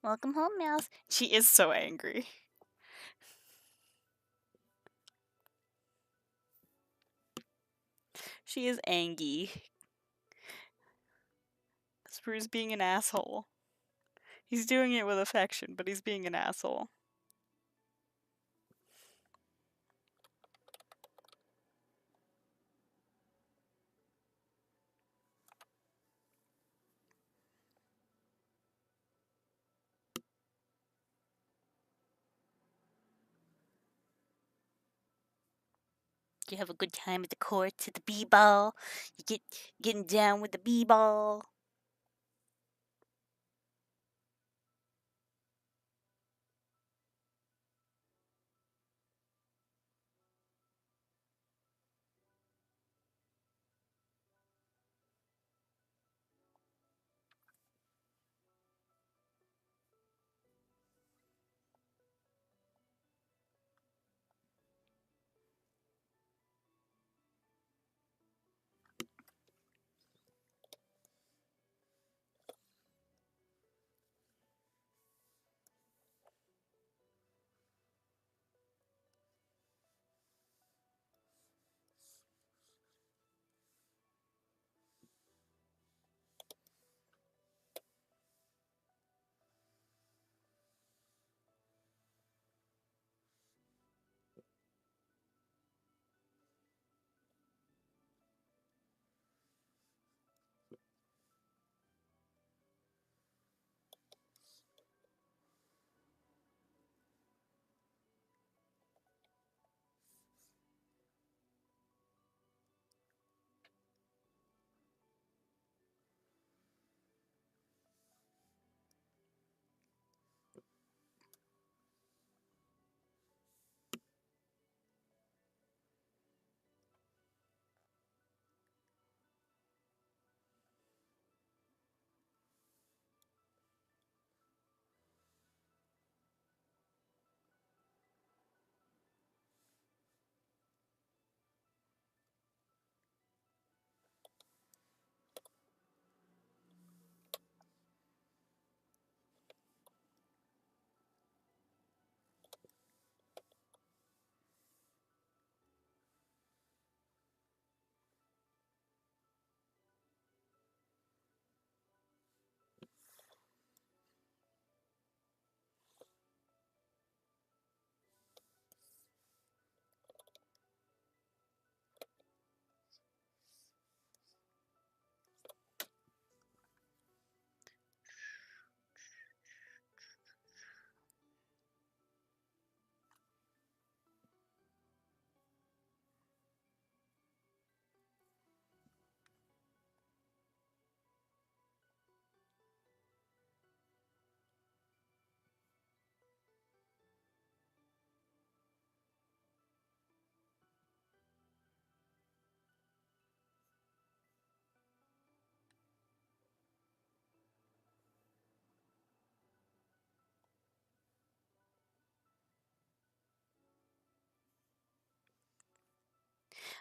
Welcome home, Mouse. She is so angry. She is angry. Sprue's being an asshole. He's doing it with affection, but he's being an asshole. You have a good time at the court, at the b-ball. You getting down with the b-ball.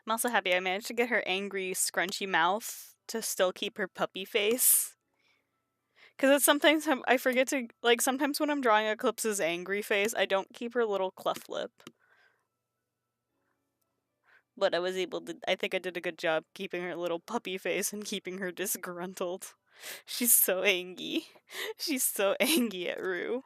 I'm also happy I managed to get her angry, scrunchy mouth to still keep her puppy face. Because it's sometimes I forget to, like, sometimes when I'm drawing Eclipse's angry face, I don't keep her little cleft lip. But I was able to, I think I did a good job keeping her little puppy face and keeping her disgruntled. She's so angry. She's so angry at Rue.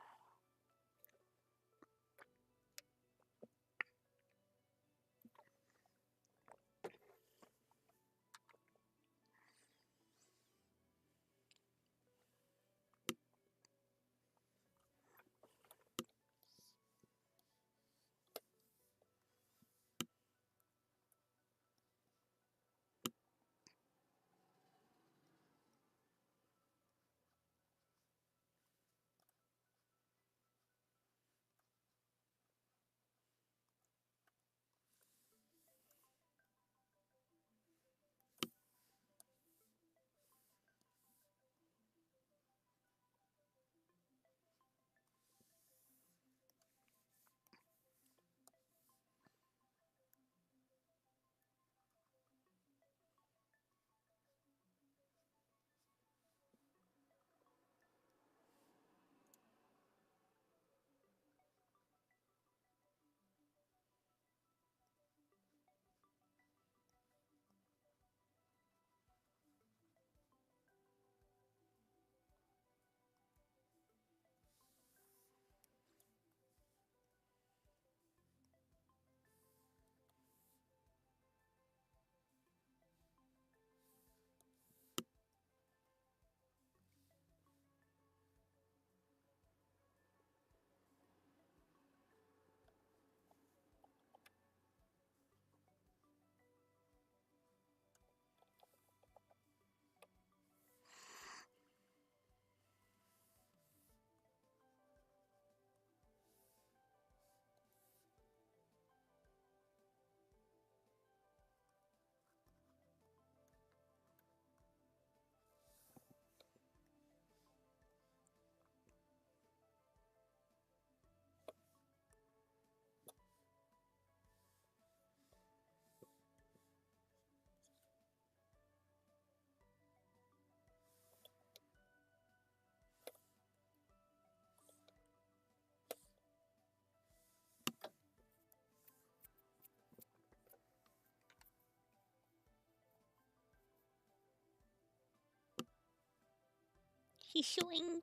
He's showing.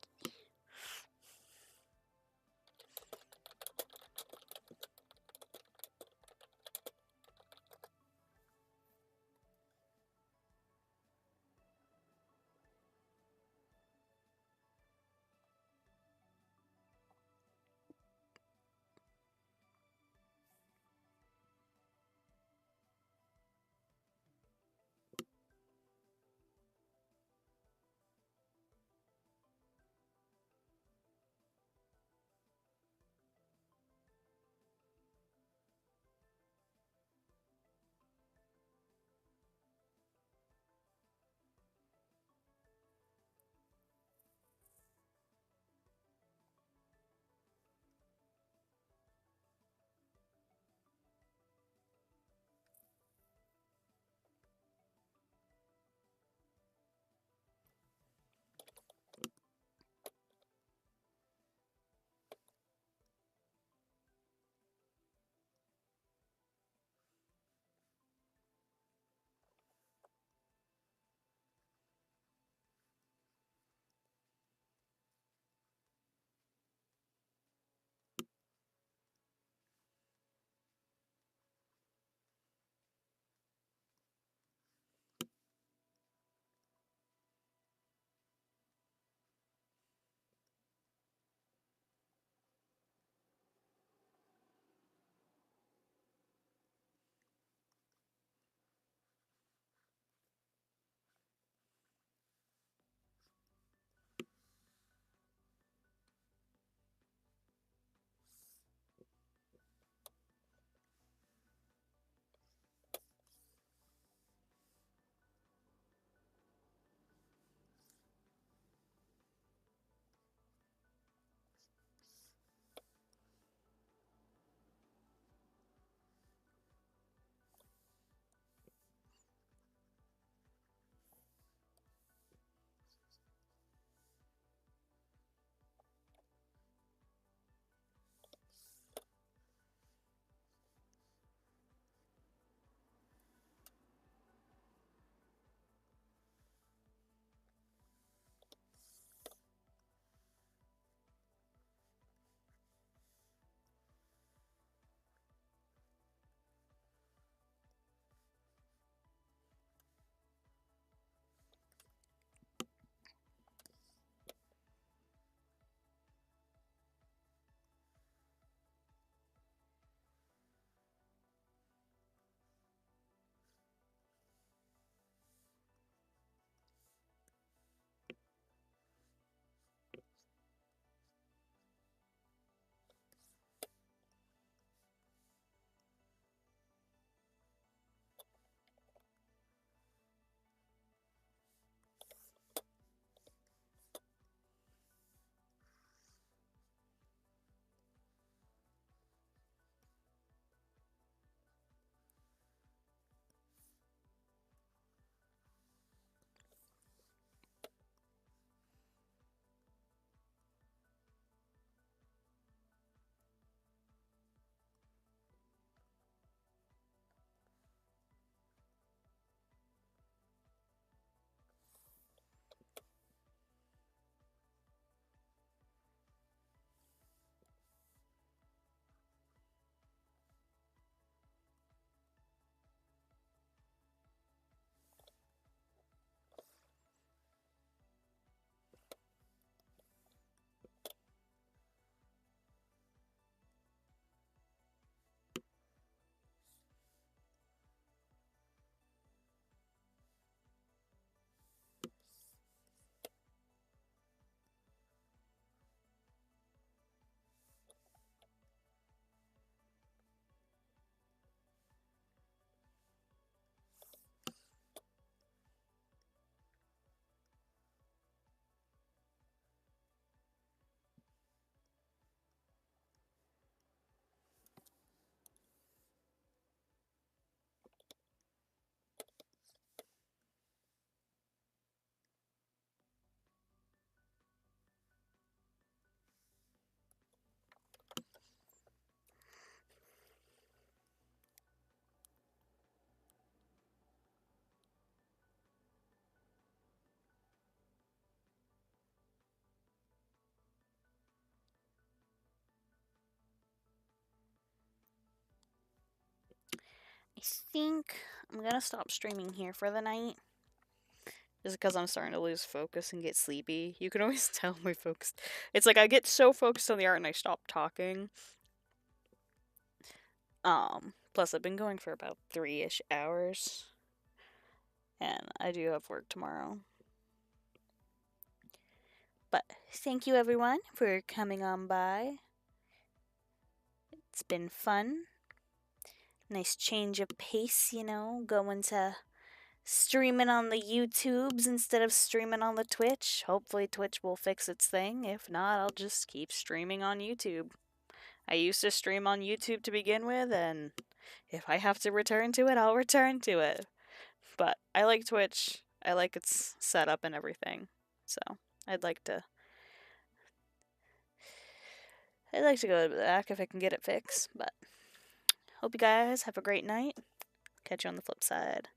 think I'm gonna stop streaming here for the night. Just because I'm starting to lose focus and get sleepy. You can always tell my focus. It's like I get so focused on the art and I stop talking. Plus I've been going for about 3-ish hours. And I do have work tomorrow. But thank you everyone for coming on by. It's been fun. Nice change of pace, going to streaming on the YouTubes instead of streaming on the Twitch. Hopefully Twitch will fix its thing. If not, I'll just keep streaming on YouTube. I used to stream on YouTube to begin with, and if I have to return to it, I'll return to it. But I like Twitch. I like its setup and everything. So I'd like to go back if I can get it fixed. But hope you guys have a great night. Catch you on the flip side.